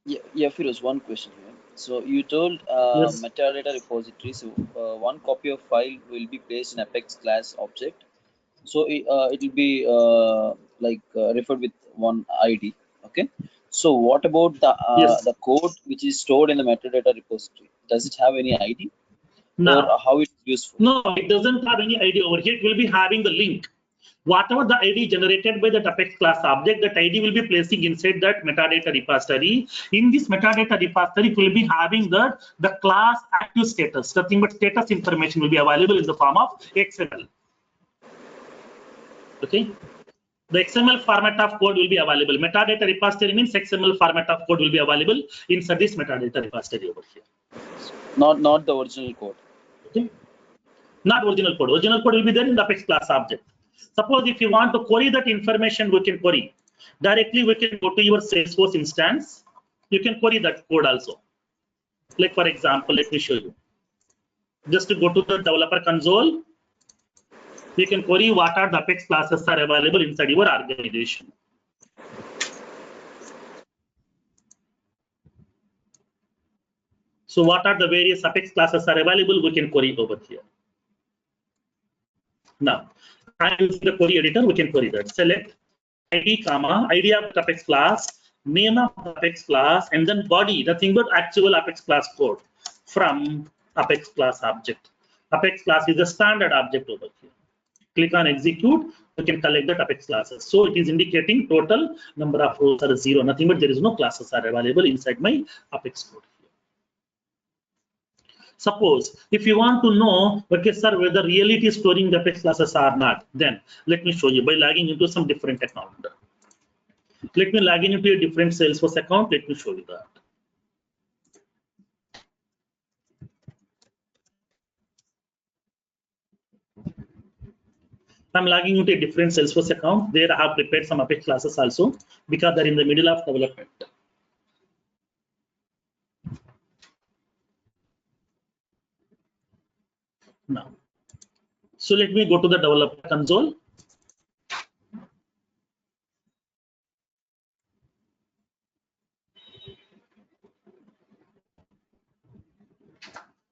Yeah, Firoz, one question here. So you told Yes. metadata repository. So one copy of file will be placed in Apex class object. So it will be referred with one ID. Okay. So what about Yes. the code which is stored in the metadata repository? Does it have any ID? Now, Or how it is useful? no, it doesn't have any ID over here. It will be having the link. Whatever the ID generated by the Apex class object, that ID will be placing inside that metadata repository. In this metadata repository, it will be having the class active status. Nothing but status information will be available in the form of XML. Okay. The XML format of code will be available. Metadata repository means XML format of code will be available inside this metadata repository over here. Not the original code. Okay. Not original code. Original code will be there in the Apex class object. Suppose if you want to query that information, we can query. Directly, we can go to your Salesforce instance. You can query that code also. Like for example, let me show you. Just to go to the developer console, you can query what are the Apex classes are available inside your organization. So what are the various Apex classes are available? We can query over here. Now, I'm using the query editor. We can query that. Select ID, comma, ID of the Apex class, name of the Apex class, and then body, nothing but actual Apex class code from Apex class object. Apex class is a standard object over here. Click on execute. We can collect the Apex classes. So it is indicating total number of rows are 0. Nothing but there is no classes are available inside my Apex code. Suppose if you want to know, okay, sir, whether really it is storing the Apex classes or not, then let me show you by logging into some different account. Let me log into a different Salesforce account. Let me show you that. I'm logging into a different Salesforce account. There I have prepared some Apex classes also because they're in the middle of development. Now, so let me go to the developer console.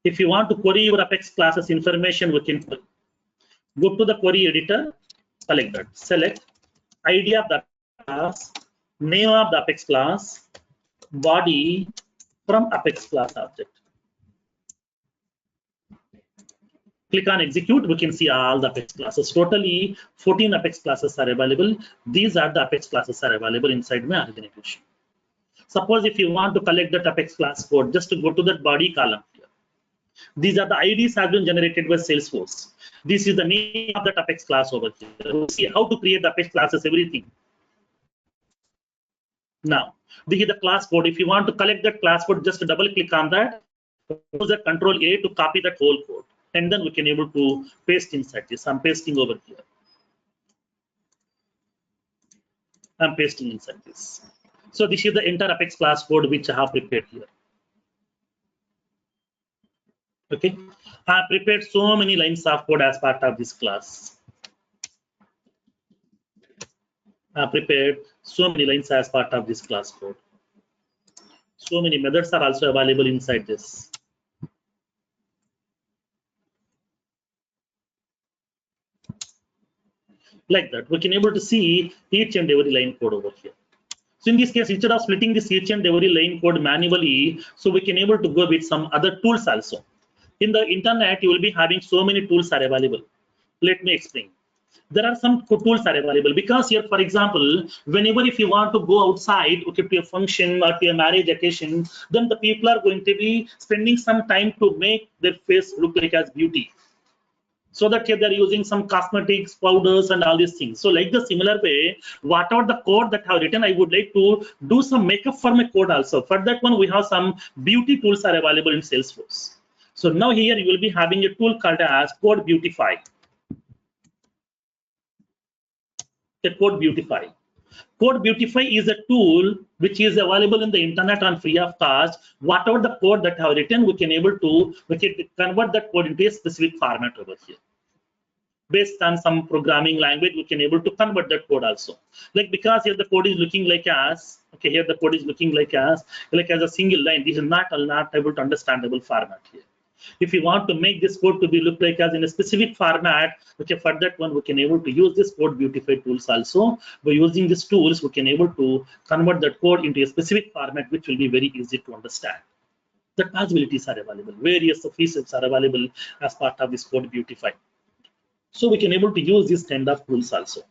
If you want to query your Apex classes information, we can go to the query editor, select that, select ID of the class, name of the Apex class, body from Apex class object. Click on execute. We can see all the Apex classes. Totally 14 Apex classes are available. These are the Apex classes are available inside my organization. Suppose if you want to collect that Apex class code, just to go to that body column here. These are the IDs have been generated by Salesforce. This is the name of that Apex class over here. We'll see how to create the Apex classes, everything. Now, this is the class code. If you want to collect that class code, just double click on that. Use the Control A to copy that whole code. And then we can able to paste inside this. I'm pasting over here. I'm pasting inside this. So this is the entire Apex class code which I have prepared here. Okay, I have prepared so many lines of code as part of this class. I have prepared so many lines as part of this class code. So many methods are also available inside this. Like that, we can able to see each and every line code over here. So in this case, instead of splitting this each and every line code manually, so we can able to go with some other tools also. In the internet, you will be having so many tools are available. Let me explain. There are some tools are available because here, for example, whenever if you want to go outside, okay, to a function or to a marriage occasion, then the people are going to be spending some time to make their face look like as beauty. So that here they're using some cosmetics, powders, and all these things. So like the similar way, whatever the code that I have written, I would like to do some makeup for my code also. For that one, we have some beauty tools are available in Salesforce. So now here you will be having a tool called as Code Beautify. The Code Beautify. Code Beautify is a tool which is available in the internet on free of cost. Whatever the code that I have written, we can able to convert that code into a specific format over here. Based on some programming language, we can able to convert that code also. Like because here the code is looking like as, okay, here the code is looking like as a single line. This is not able to understandable format here. If you want to make this code to be look like as in a specific format, okay, for that one we can able to use this Code Beautify tools also. By using these tools, we can able to convert that code into a specific format which will be very easy to understand. The possibilities are available. Various features are available as part of this Code Beautify. So we can able to use this kind of tools also.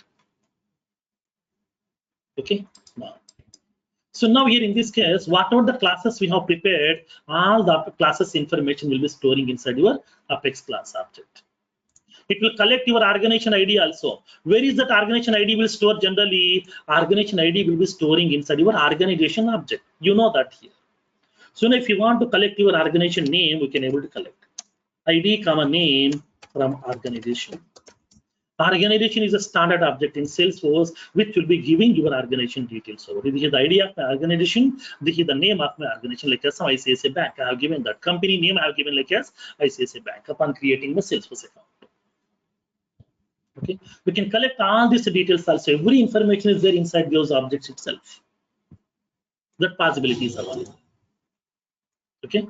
Okay. Now, so now here in this case, whatever the classes we have prepared, all the classes information will be storing inside your Apex class object. It will collect your organization ID also. Where is that organization ID will store generally? Organization ID will be storing inside your organization object. You know that here. So now if you want to collect your organization name, we can able to collect ID, name from organization. Organization is a standard object in Salesforce which will be giving your organization details. So this is the ID of my organization. This is the name of my organization, like as ICICI Bank. I have given that company name. I have given like as ICICI Bank upon creating the Salesforce account. Okay, we can collect all these details also. Every information is there inside those objects itself. That possibility is available. Okay.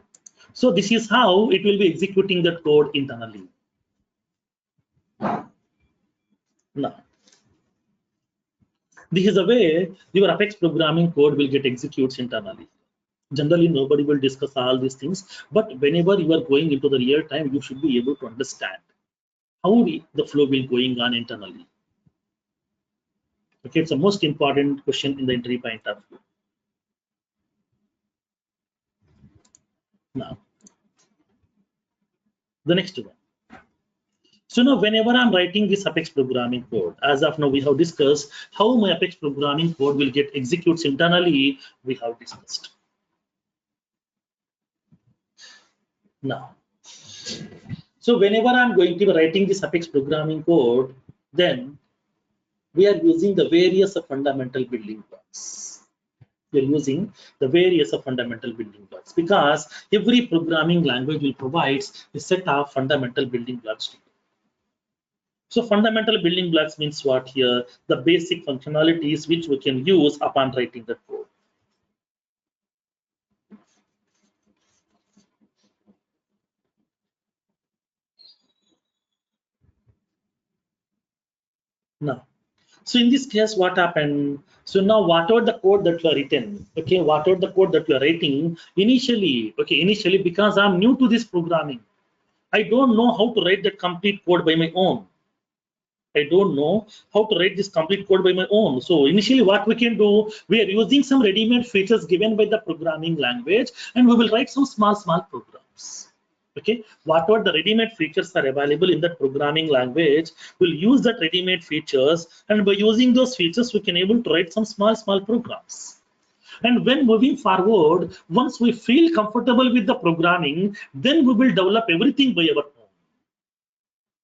So this is how it will be executing that code internally. Now, this is the way your Apex programming code will get executes internally. Generally, nobody will discuss all these things, but whenever you are going into the real time, you should be able to understand how the flow will going on internally. Okay, it's the most important question in the interview point of view. Now, the next one. So now whenever I'm writing this Apex programming code, as of now we have discussed how my Apex programming code will get executes internally, we have discussed. Now, so whenever I'm going to be writing this Apex programming code, then we are using the various fundamental building blocks. We are using the various fundamental building blocks because every programming language will provide a set of fundamental building blocks to you. So fundamental building blocks means what here? The basic functionalities which we can use upon writing the code. Now, so in this case, what happened? So now whatever the code that you are written, okay, whatever the code that you are writing, initially, because I'm new to this programming, I don't know how to write that complete code by my own. I don't know how to write this complete code by my own. So initially what we can do, we are using some ready-made features given by the programming language, and we will write some small programs. Okay, whatever the ready-made features are available in that programming language, we'll use that ready-made features, and by using those features, we can able to write some small programs. And when moving forward, once we feel comfortable with the programming, then we will develop everything by our own.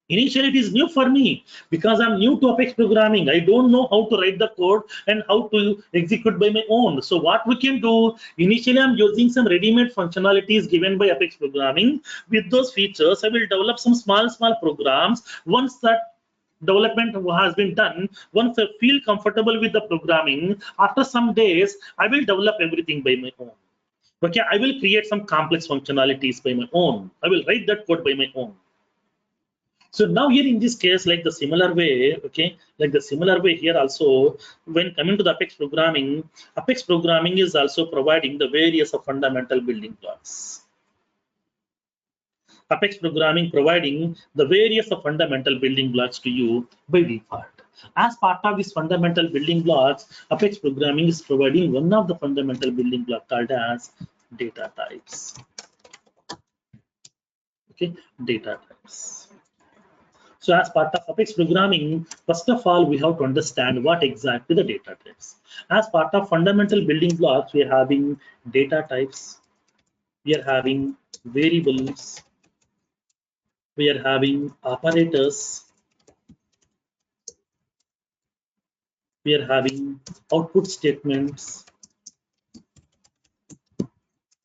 Initially, it is new for me because I'm new to Apex programming. I don't know how to write the code and how to execute by my own. So what we can do, initially I'm using some ready-made functionalities given by Apex programming. With those features, I will develop some small programs. Once that development has been done, once I feel comfortable with the programming, after some days, I will develop everything by my own. Okay, I will create some complex functionalities by my own. I will write that code by my own. So now here in this case, like the similar way, okay, like the similar way here also, when coming to the Apex programming is also providing the various fundamental building blocks. Apex programming providing the various fundamental building blocks to you by default. As part of these fundamental building blocks, Apex programming is providing one of the fundamental building block called as data types. Okay, data types. So as part of Apex programming, first of all, we have to understand what exactly the data types. As part of fundamental building blocks, we are having data types, we are having variables, we are having operators, we are having output statements,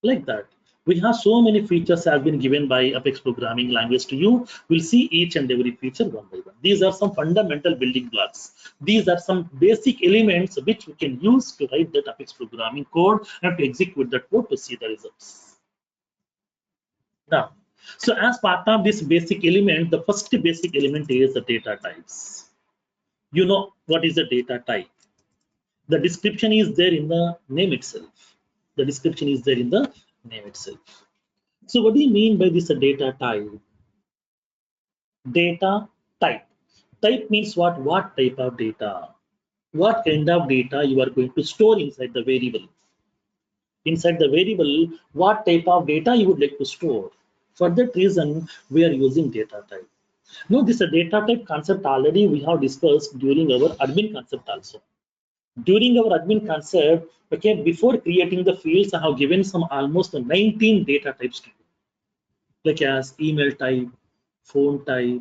like that. We have so many features have been given by Apex programming language to you. We'll see each and every feature one by one. These are some fundamental building blocks. These are some basic elements which we can use to write that Apex programming code and to execute that code to see the results. Now, so as part of this basic element, the first basic element is the data types. You know what is the data type? The description is there in the name itself. The description is there in the name itself. So what do you mean by this data type? Data type. Type means what? What type of data? What kind of data you are going to store inside the variable? Inside the variable, what type of data you would like to store? For that reason, we are using data type. Now, this data type concept already we have discussed during our admin concept also. During our admin concept, okay, before creating the fields, I have given some almost 19 data types to you, like as email type, phone type,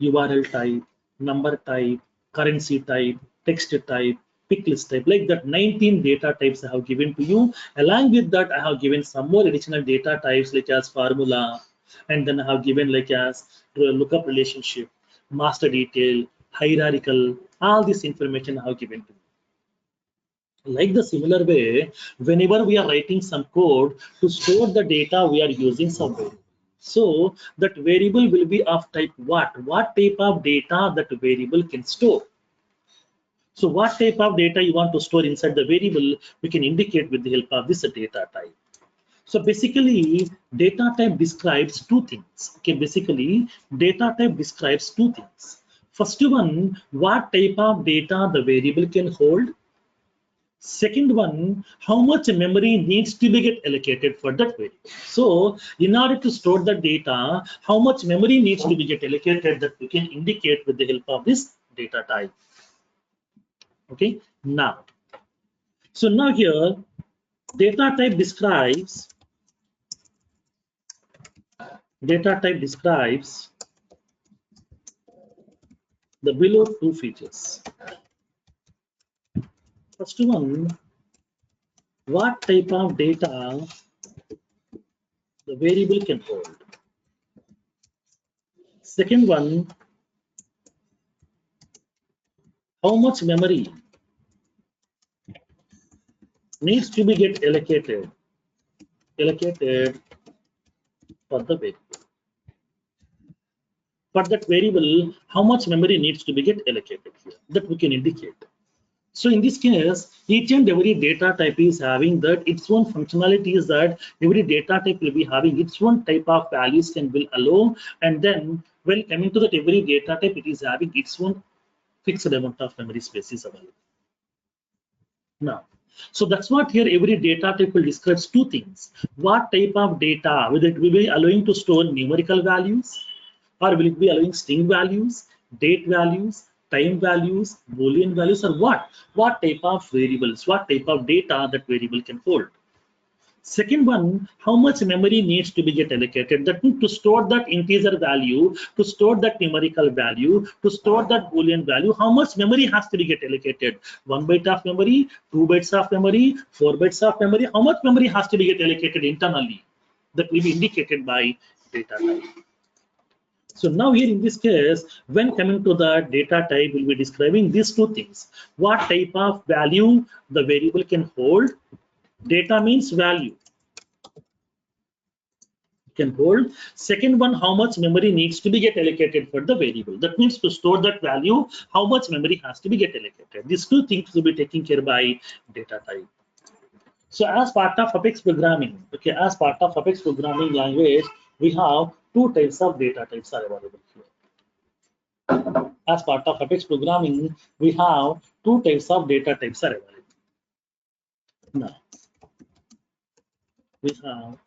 URL type, number type, currency type, text type, pick list type, like that 19 data types I have given to you. Along with that, I have given some more additional data types like as formula, and then I have given like as lookup relationship, master detail, hierarchical, all this information I have given to you. Like the similar way, whenever we are writing some code to store the data, we are using some variable. So that variable will be of type what? What type of data that variable can store? So what type of data you want to store inside the variable, we can indicate with the help of this data type. So basically, data type describes two things. Okay, basically, data type describes two things. First one, what type of data the variable can hold. Second one, how much memory needs to be get allocated for that variable. So in order to store the data, how much memory needs to be get allocated, that we can indicate with the help of this data type. Okay, now, so now here, data type describes the below two features. First one, what type of data the variable can hold. Second one, how much memory needs to be get allocated for the variable. For that variable, how much memory needs to be get allocated here, that we can indicate. So in this case, each and every data type is having that its own functionality, is that every data type will be having its own type of values can will allow, and then when coming to that every data type, it is having its own fixed amount of memory space is available. Now, so that's what here every data type will describe two things. What type of data, whether it will be allowing to store numerical values, or will it be allowing string values, date values, time values, boolean values, or what? What type of variables, what type of data that variable can hold. Second one, how much memory needs to be get allocated. That means to store that integer value, to store that numerical value, to store that boolean value, how much memory has to be get allocated. 1 byte of memory, 2 bytes of memory, 4 bytes of memory, how much memory has to be get allocated internally. That will be indicated by data type. So now here in this case, when coming to the data type, we'll be describing these two things. What type of value the variable can hold. Data means value can hold. Second one, how much memory needs to be get allocated for the variable. That means to store that value, how much memory has to be get allocated. These two things will be taken care by data type. So as part of Apex programming, okay, as part of Apex programming language, we have two types of data types are available here. As part of Apex programming, we have two types of data types are available. Now, we have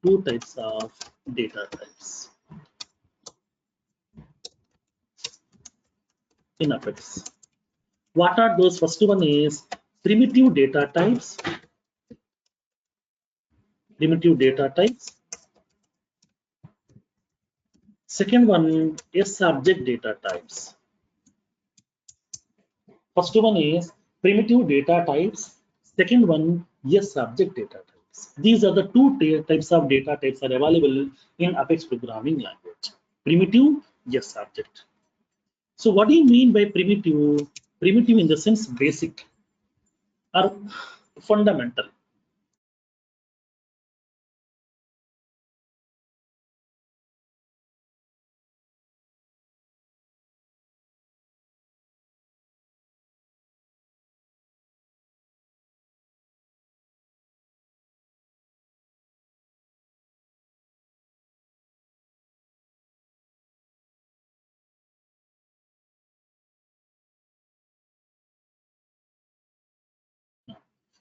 two types of data types in Apex. What are those? First one is primitive data types. Primitive data types. Second one is subject data types. First one is primitive data types. Second one, yes, subject data types. These are the two types of data types are available in Apex programming language. Primitive, yes, subject. So what do you mean by primitive? Primitive in the sense basic or fundamental.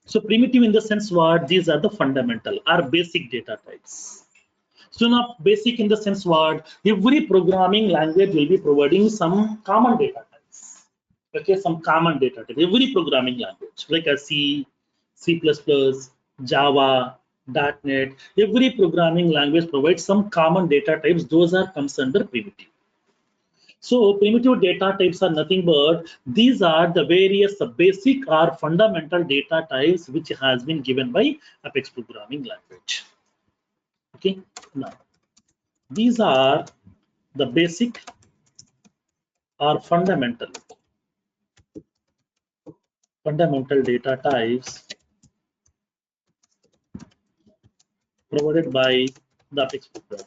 So primitive in the sense what? These are the fundamental or basic data types. So now basic in the sense what? Every programming language will be providing some common data types. Okay, some common data types. Every programming language like a C, C++, Java, .NET, every programming language provides some common data types. Those are comes under primitive. So primitive data types are nothing but these are the various basic or fundamental data types which has been given by Apex programming language. Okay, now these are the basic or fundamental fundamental data types provided by the Apex program.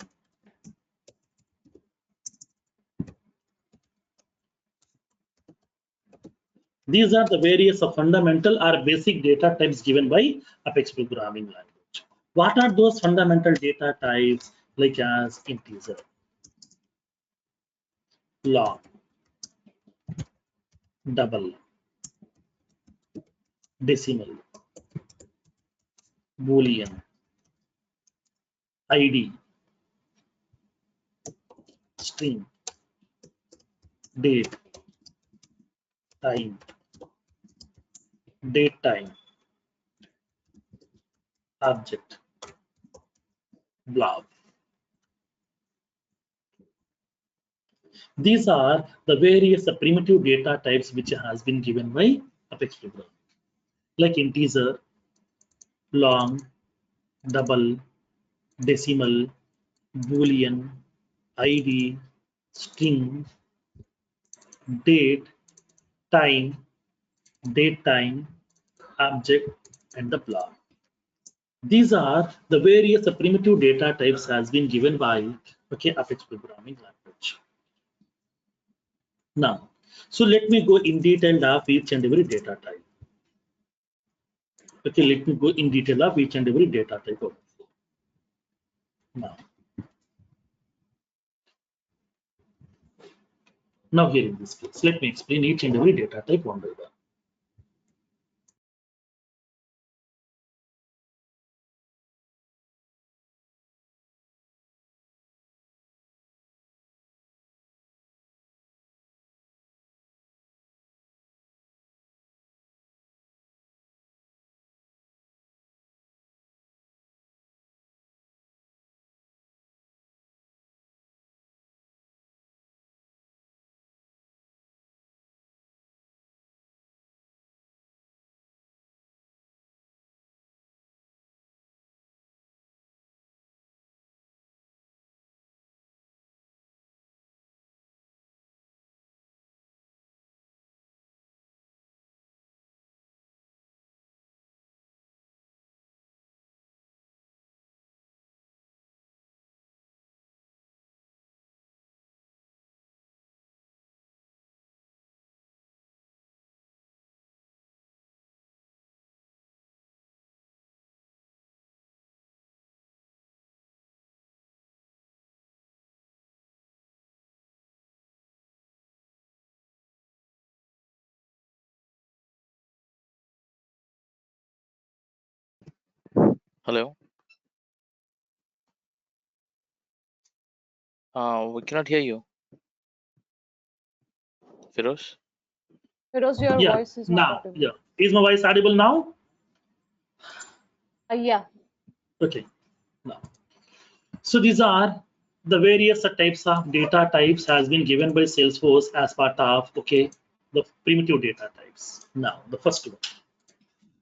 These are the various of fundamental or basic data types given by Apex programming language. What are those fundamental data types? Like as integer, long, double, decimal, boolean, id, string, date, time, date time, object, blob. These are the various primitive data types which has been given by Apex program, like integer, long, double, decimal, boolean, id, string, date, time, date time, object, and the blob. These are the various primitive data types has been given by Apex programming language. Now, so let me go in detail of each and every data type. Okay, let me go in detail of each and every data type. Now here in this case, let me explain each and every data type one by one. Hello. We cannot hear you, Firoz. Feroz, your Yeah, voice is not now, audible. yeah. Is my voice audible now? Yeah. Okay, now. So these are the various types of data types has been given by Salesforce as part of, the primitive data types. Now, the first one.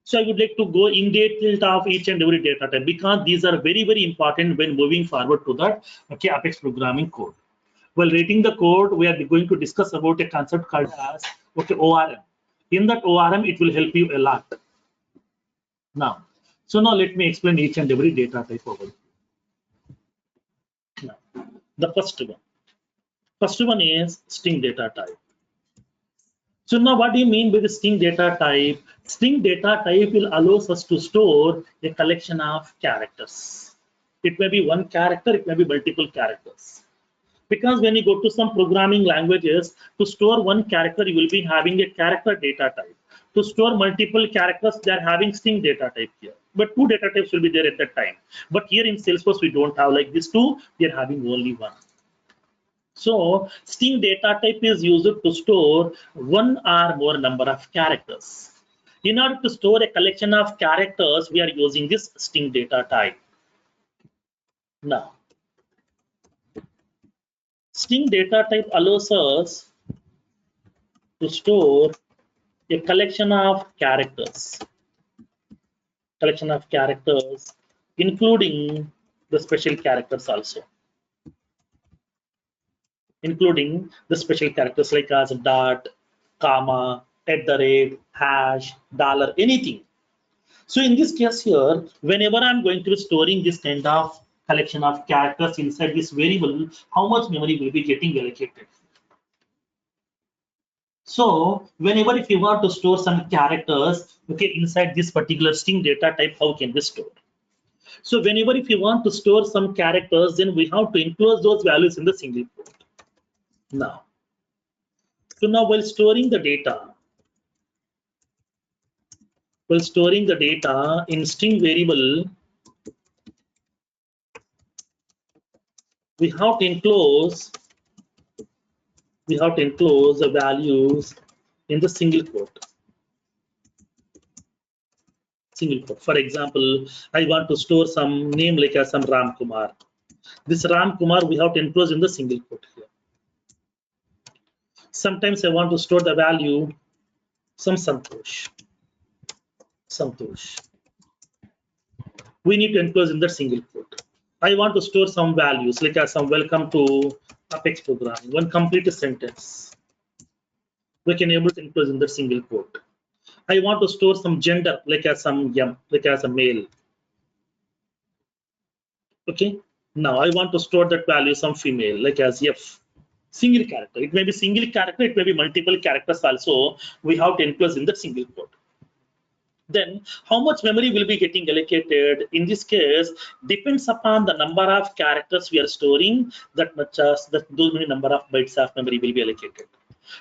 So I would like to go in detail of each and every data type because these are very, very important when moving forward to that, Apex programming code. While writing the code, we are going to discuss about a concept called as, ORM. In that ORM, it will help you a lot. Now, so now let me explain each and every data type over here. Now, the first one. First one is string data type. So now what do you mean by the string data type? String data type will allow us to store a collection of characters. It may be one character, it may be multiple characters. Because when you go to some programming languages, to store one character, you will be having a character data type. To store multiple characters, they are having string data type here. But two data types will be there at that time. But here in Salesforce, we don't have like this two, we are having only one. So string data type is used to store one or more number of characters. In order to store a collection of characters, we are using this string data type. Now, string data type allows us to store a collection of characters, including the special characters also, including the special characters like as dot, comma, hash, dollar, anything. So in this case here, whenever I'm going to be storing this kind of collection of characters inside this variable, how much memory will be getting allocated? So whenever if you want to store some characters, okay, inside this particular string data type, how can we store? So whenever if you want to store some characters, then we have to enclose those values in the single quote. Now, so now while storing the data in string variable, we have to enclose the values in the single quote. For example, I want to store some name like as some Ram Kumar. This Ram Kumar we have to enclose in the single quote here. Sometimes I want to store the value some Santosh. We need to enclose in the single quote. I want to store some values like as some welcome to Apex programming. One complete sentence. We can able to enclose in the single quote. I want to store some gender like as some like as a male. Okay. Now I want to store that value some female like as F. Single character. It may be single character. It may be multiple characters also. We have to enclose in the single quote. Then how much memory will be getting allocated? In this case, depends upon the number of characters we are storing. That much as those many number of bytes of memory will be allocated.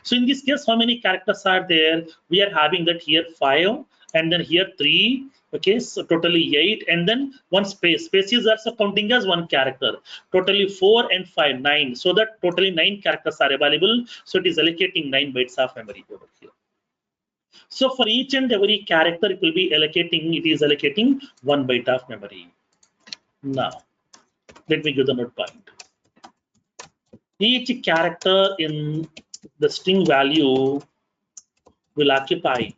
So in this case, how many characters are there? We are having that here 5 and then here 3. Okay, so totally 8 and then one space. Space is also counting as one character. Totally 4 and 5, 9. So that totally 9 characters are available. So it is allocating 9 bytes of memory over here. So for each and every character, it is allocating 1 byte of memory. Now, let me give the note point. Each character in the string value will occupy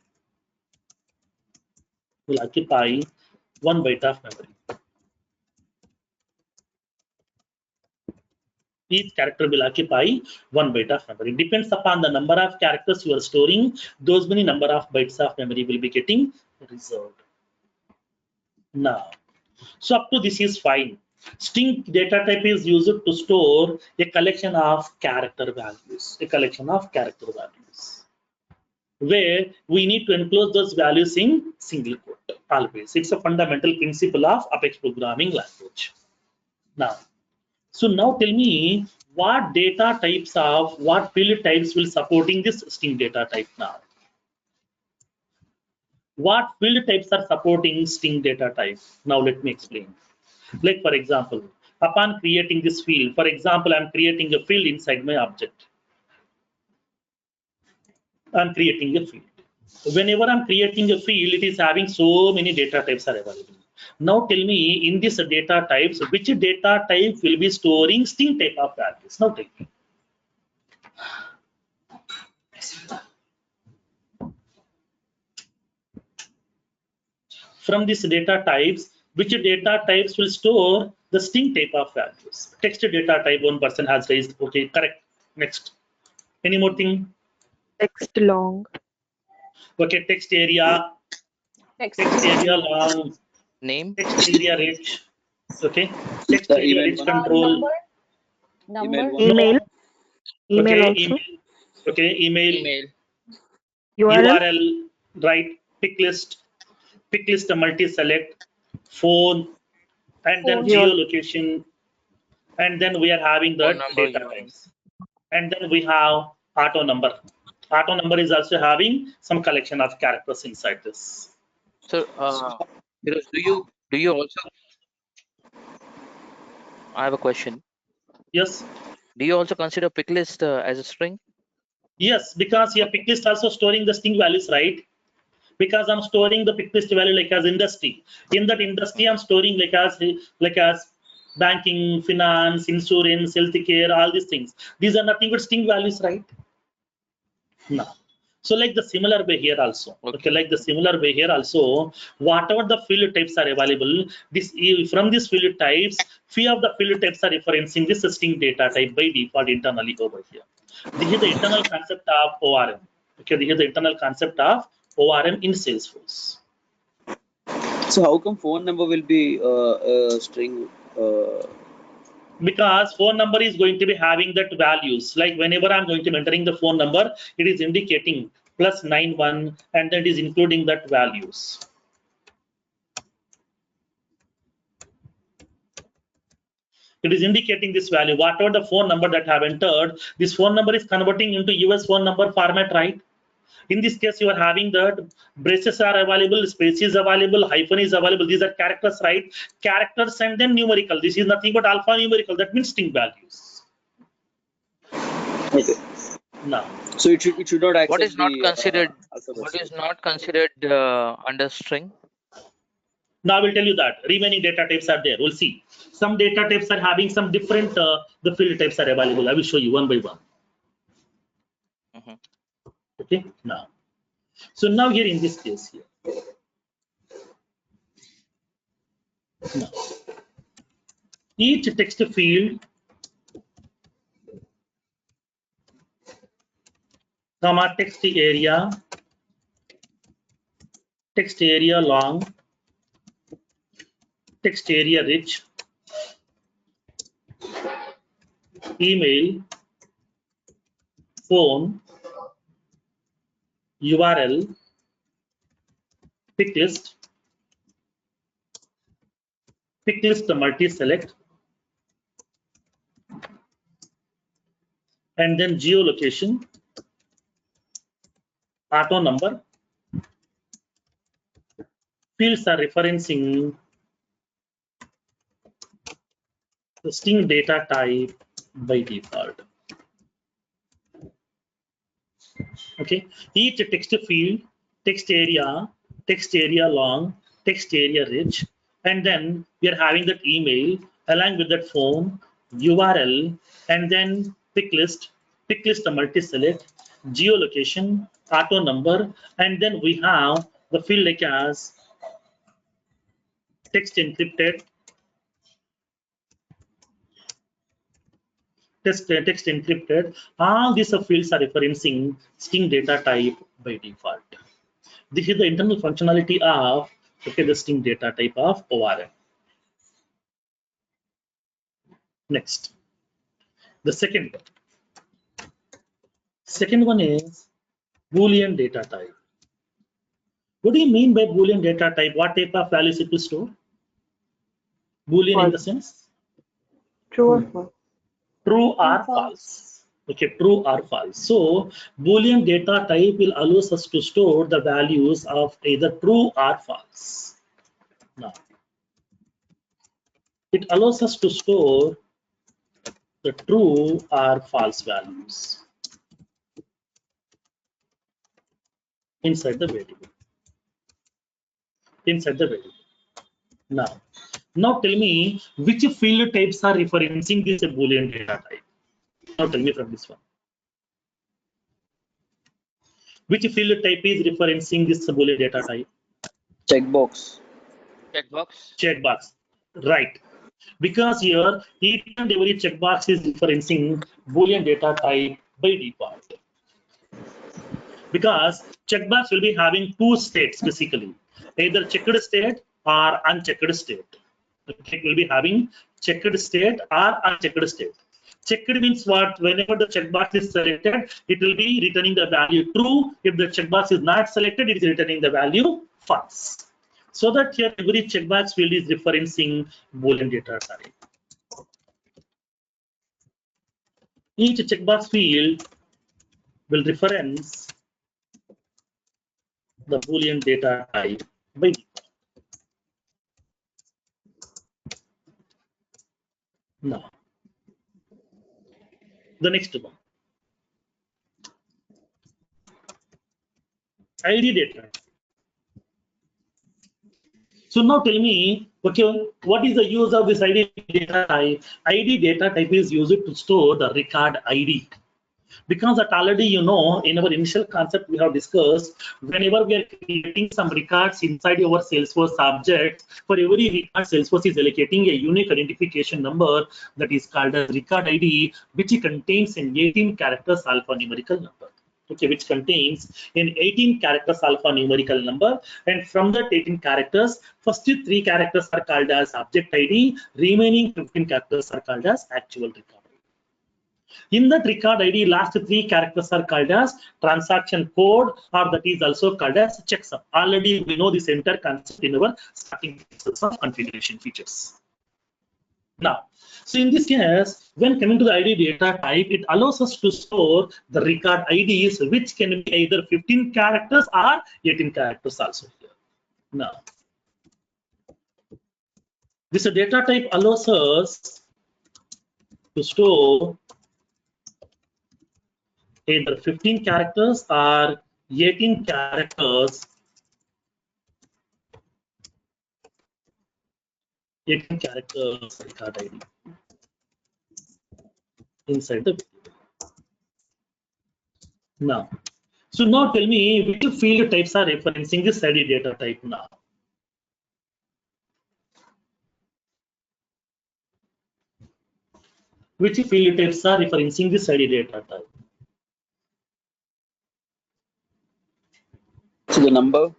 1 byte of memory. Each character will occupy 1 byte of memory. Depends upon the number of characters you are storing, those many number of bytes of memory will be getting reserved. Now, so up to this is fine. String data type is used to store a collection of character values. Where we need to enclose those values in single quote always. It's a fundamental principle of Apex programming language. Now, so now tell me what field types will supporting this string data type now. What field types are supporting string data type? Now let me explain. Like for example, upon creating this field, for example, I'm creating a field inside my object. I'm creating a field. Whenever I'm creating a field, it is having so many data types are available. Now tell me in this data types, which data type will be storing string type of values? Now tell me. From these data types, which data types will store the string type of values? Text data type, one person has raised. Okay, correct. Next. Any more thing? Text long. Okay, text area. Text area long. Name. Text area rich. Okay. Text area rich control. Number. Email. Email Okay, also. email. Okay, email. URL. Right. Pick list multi-select, phone, and then geolocation, and then we are having the data types, and then we have auto number. Auto number is also having some collection of characters inside this. So, do you also? I have a question. Yes. Do you also consider pick list as a string? Yes, because here pick list also storing the string values, right? Because I'm storing the pick list value like as industry. In that industry, I'm storing like as banking, finance, insurance, healthcare, all these things. These are nothing but string values, right? No. So like the similar way here also. Okay, like the similar way here also, whatever the field types are available, from these field types, few of the field types are referencing this string data type by default internally over here. This is the internal concept of ORM. Okay, this is the internal concept of ORM in Salesforce. So how come phone number will be a string? Because phone number is going to be having that values. Like whenever I'm going to be entering the phone number, it is indicating +91 and that is including that values. It is indicating this value. Whatever the phone number that I have entered, this phone number is converting into US phone number format, right? In this case, you are having that braces are available, spaces available, hyphen is available. These are characters, right? Characters and then numerical. This is nothing but alphanumerical. That means string values. Okay. Now, so it should not accept What is not the considered? alphabet. What is not considered under string? now I will tell you that remaining data types are there. We'll see. Some data types are having some different. The field types are available. I will show you one by one. Okay. Now, so now here in this case here. Now, each text field, comma text area long, text area rich, email, phone, URL, pick list multi-select, and then geolocation, auto number. Fields are referencing the string data type by default. Okay, each text field, text area long, text area rich, and then we are having that email along with that phone, URL, and then pick list multi-select, geolocation, auto number, and then we have the field like as text encrypted, text encrypted. All these fields are referencing string data type by default. This is the internal functionality of the string data type of ORM. Next, the second one is Boolean data type. What do you mean by Boolean data type? What type of values it will store? Boolean in the sense? True or false? True or false. Okay, true or false. So Boolean data type will allow us to store the values of either true or false. Now, it allows us to store the true or false values inside the variable. Now tell me which field types are referencing this Boolean data type. Now tell me from this one. Which field type is referencing this Boolean data type? Checkbox. Checkbox. Right. Because here each and every checkbox is referencing Boolean data type by default. Because checkbox will be having two states basically, either checked state or unchecked state. It will be having checked state or unchecked state. Checked means what? Whenever the checkbox is selected, it will be returning the value true. If the checkbox is not selected, it is returning the value false. So that here every checkbox field is referencing Boolean data type. Each checkbox field will reference the Boolean data type by default. Now, the next one, ID data. So now tell me, okay, what is the use of this ID data type? ID data type is used to store the record ID. Because that already you know, in our initial concept we have discussed, whenever we are creating some records inside our Salesforce object, for every record Salesforce is allocating a unique identification number that is called a record ID, which contains an 18 characters alphanumerical number. okay, which contains an 18 characters alphanumerical number, and from that 18 characters, first 3 characters are called as object ID, remaining 15 characters are called as actual record. In that record ID, last 3 characters are called as transaction code, or that is also called as checksum. Already we know this entire concept in our starting phases of configuration features. Now, so in this case, when coming to the ID data type, it allows us to store the record IDs, which can be either 15 characters or 18 characters also here. Now, this data type allows us to store either 15 characters or 18 characters, 18 characters record ID inside the video. Now, so now tell me which field types are referencing this ID data type now. Which field types are referencing this ID data type? So the number.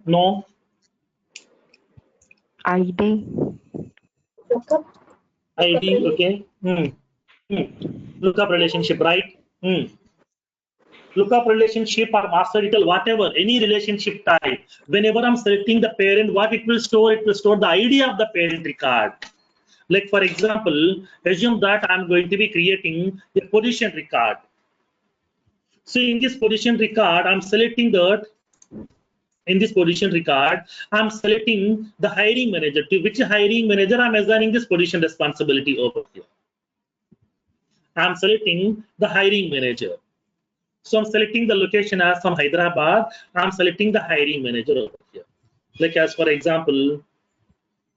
No. ID. Lookup. ID, okay. Lookup relationship, right? Lookup relationship or master detail, whatever, any relationship type. Whenever I'm selecting the parent, what it will store the ID of the parent record. Like for example, assume that I'm going to be creating a position record. So in this position record, I'm selecting that. In this position record, I'm selecting the hiring manager. To which hiring manager I'm assigning this position responsibility over here. I'm selecting the hiring manager. So I'm selecting the location as from Hyderabad. I'm selecting the hiring manager over here. Like as for example,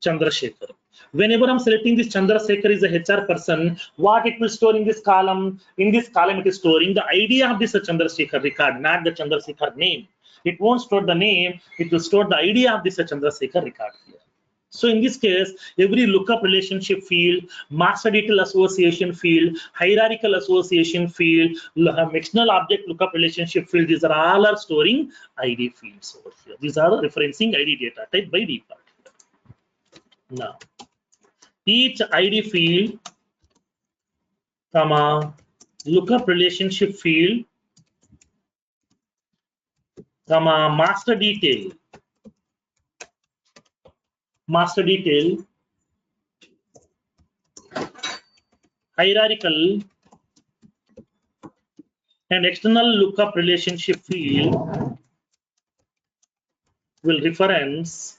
Chandrasekhar. Whenever I'm selecting this Chandrasekhar is a HR person, what it will store in this column? In this column, it is storing the ID of this Chandrasekhar record, not the Chandrasekhar name. It won't store the name, it will store the ID of this Chandrasekhar record here. So in this case, every lookup relationship field, master detail association field, hierarchical association field, external object lookup relationship field, these are all storing ID fields over here. These are referencing ID data type by default. Now, each ID field, comma, lookup relationship field, comma, master detail, hierarchical and external lookup relationship field will reference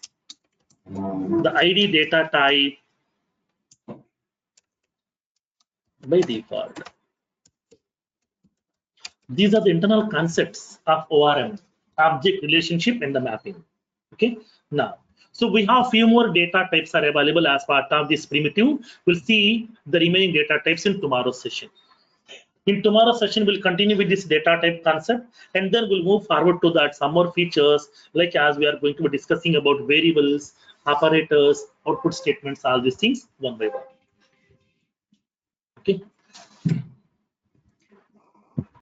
the ID data type by default. These are the internal concepts of ORM, object relationship and the mapping. Okay, now, so we have few more data types are available as part of this primitive. We'll see the remaining data types in tomorrow's session. In tomorrow's session, we'll continue with this data type concept, and then we'll move forward to that some more features, like as we are going to be discussing about variables, operators, output statements, all these things one by one. Okay.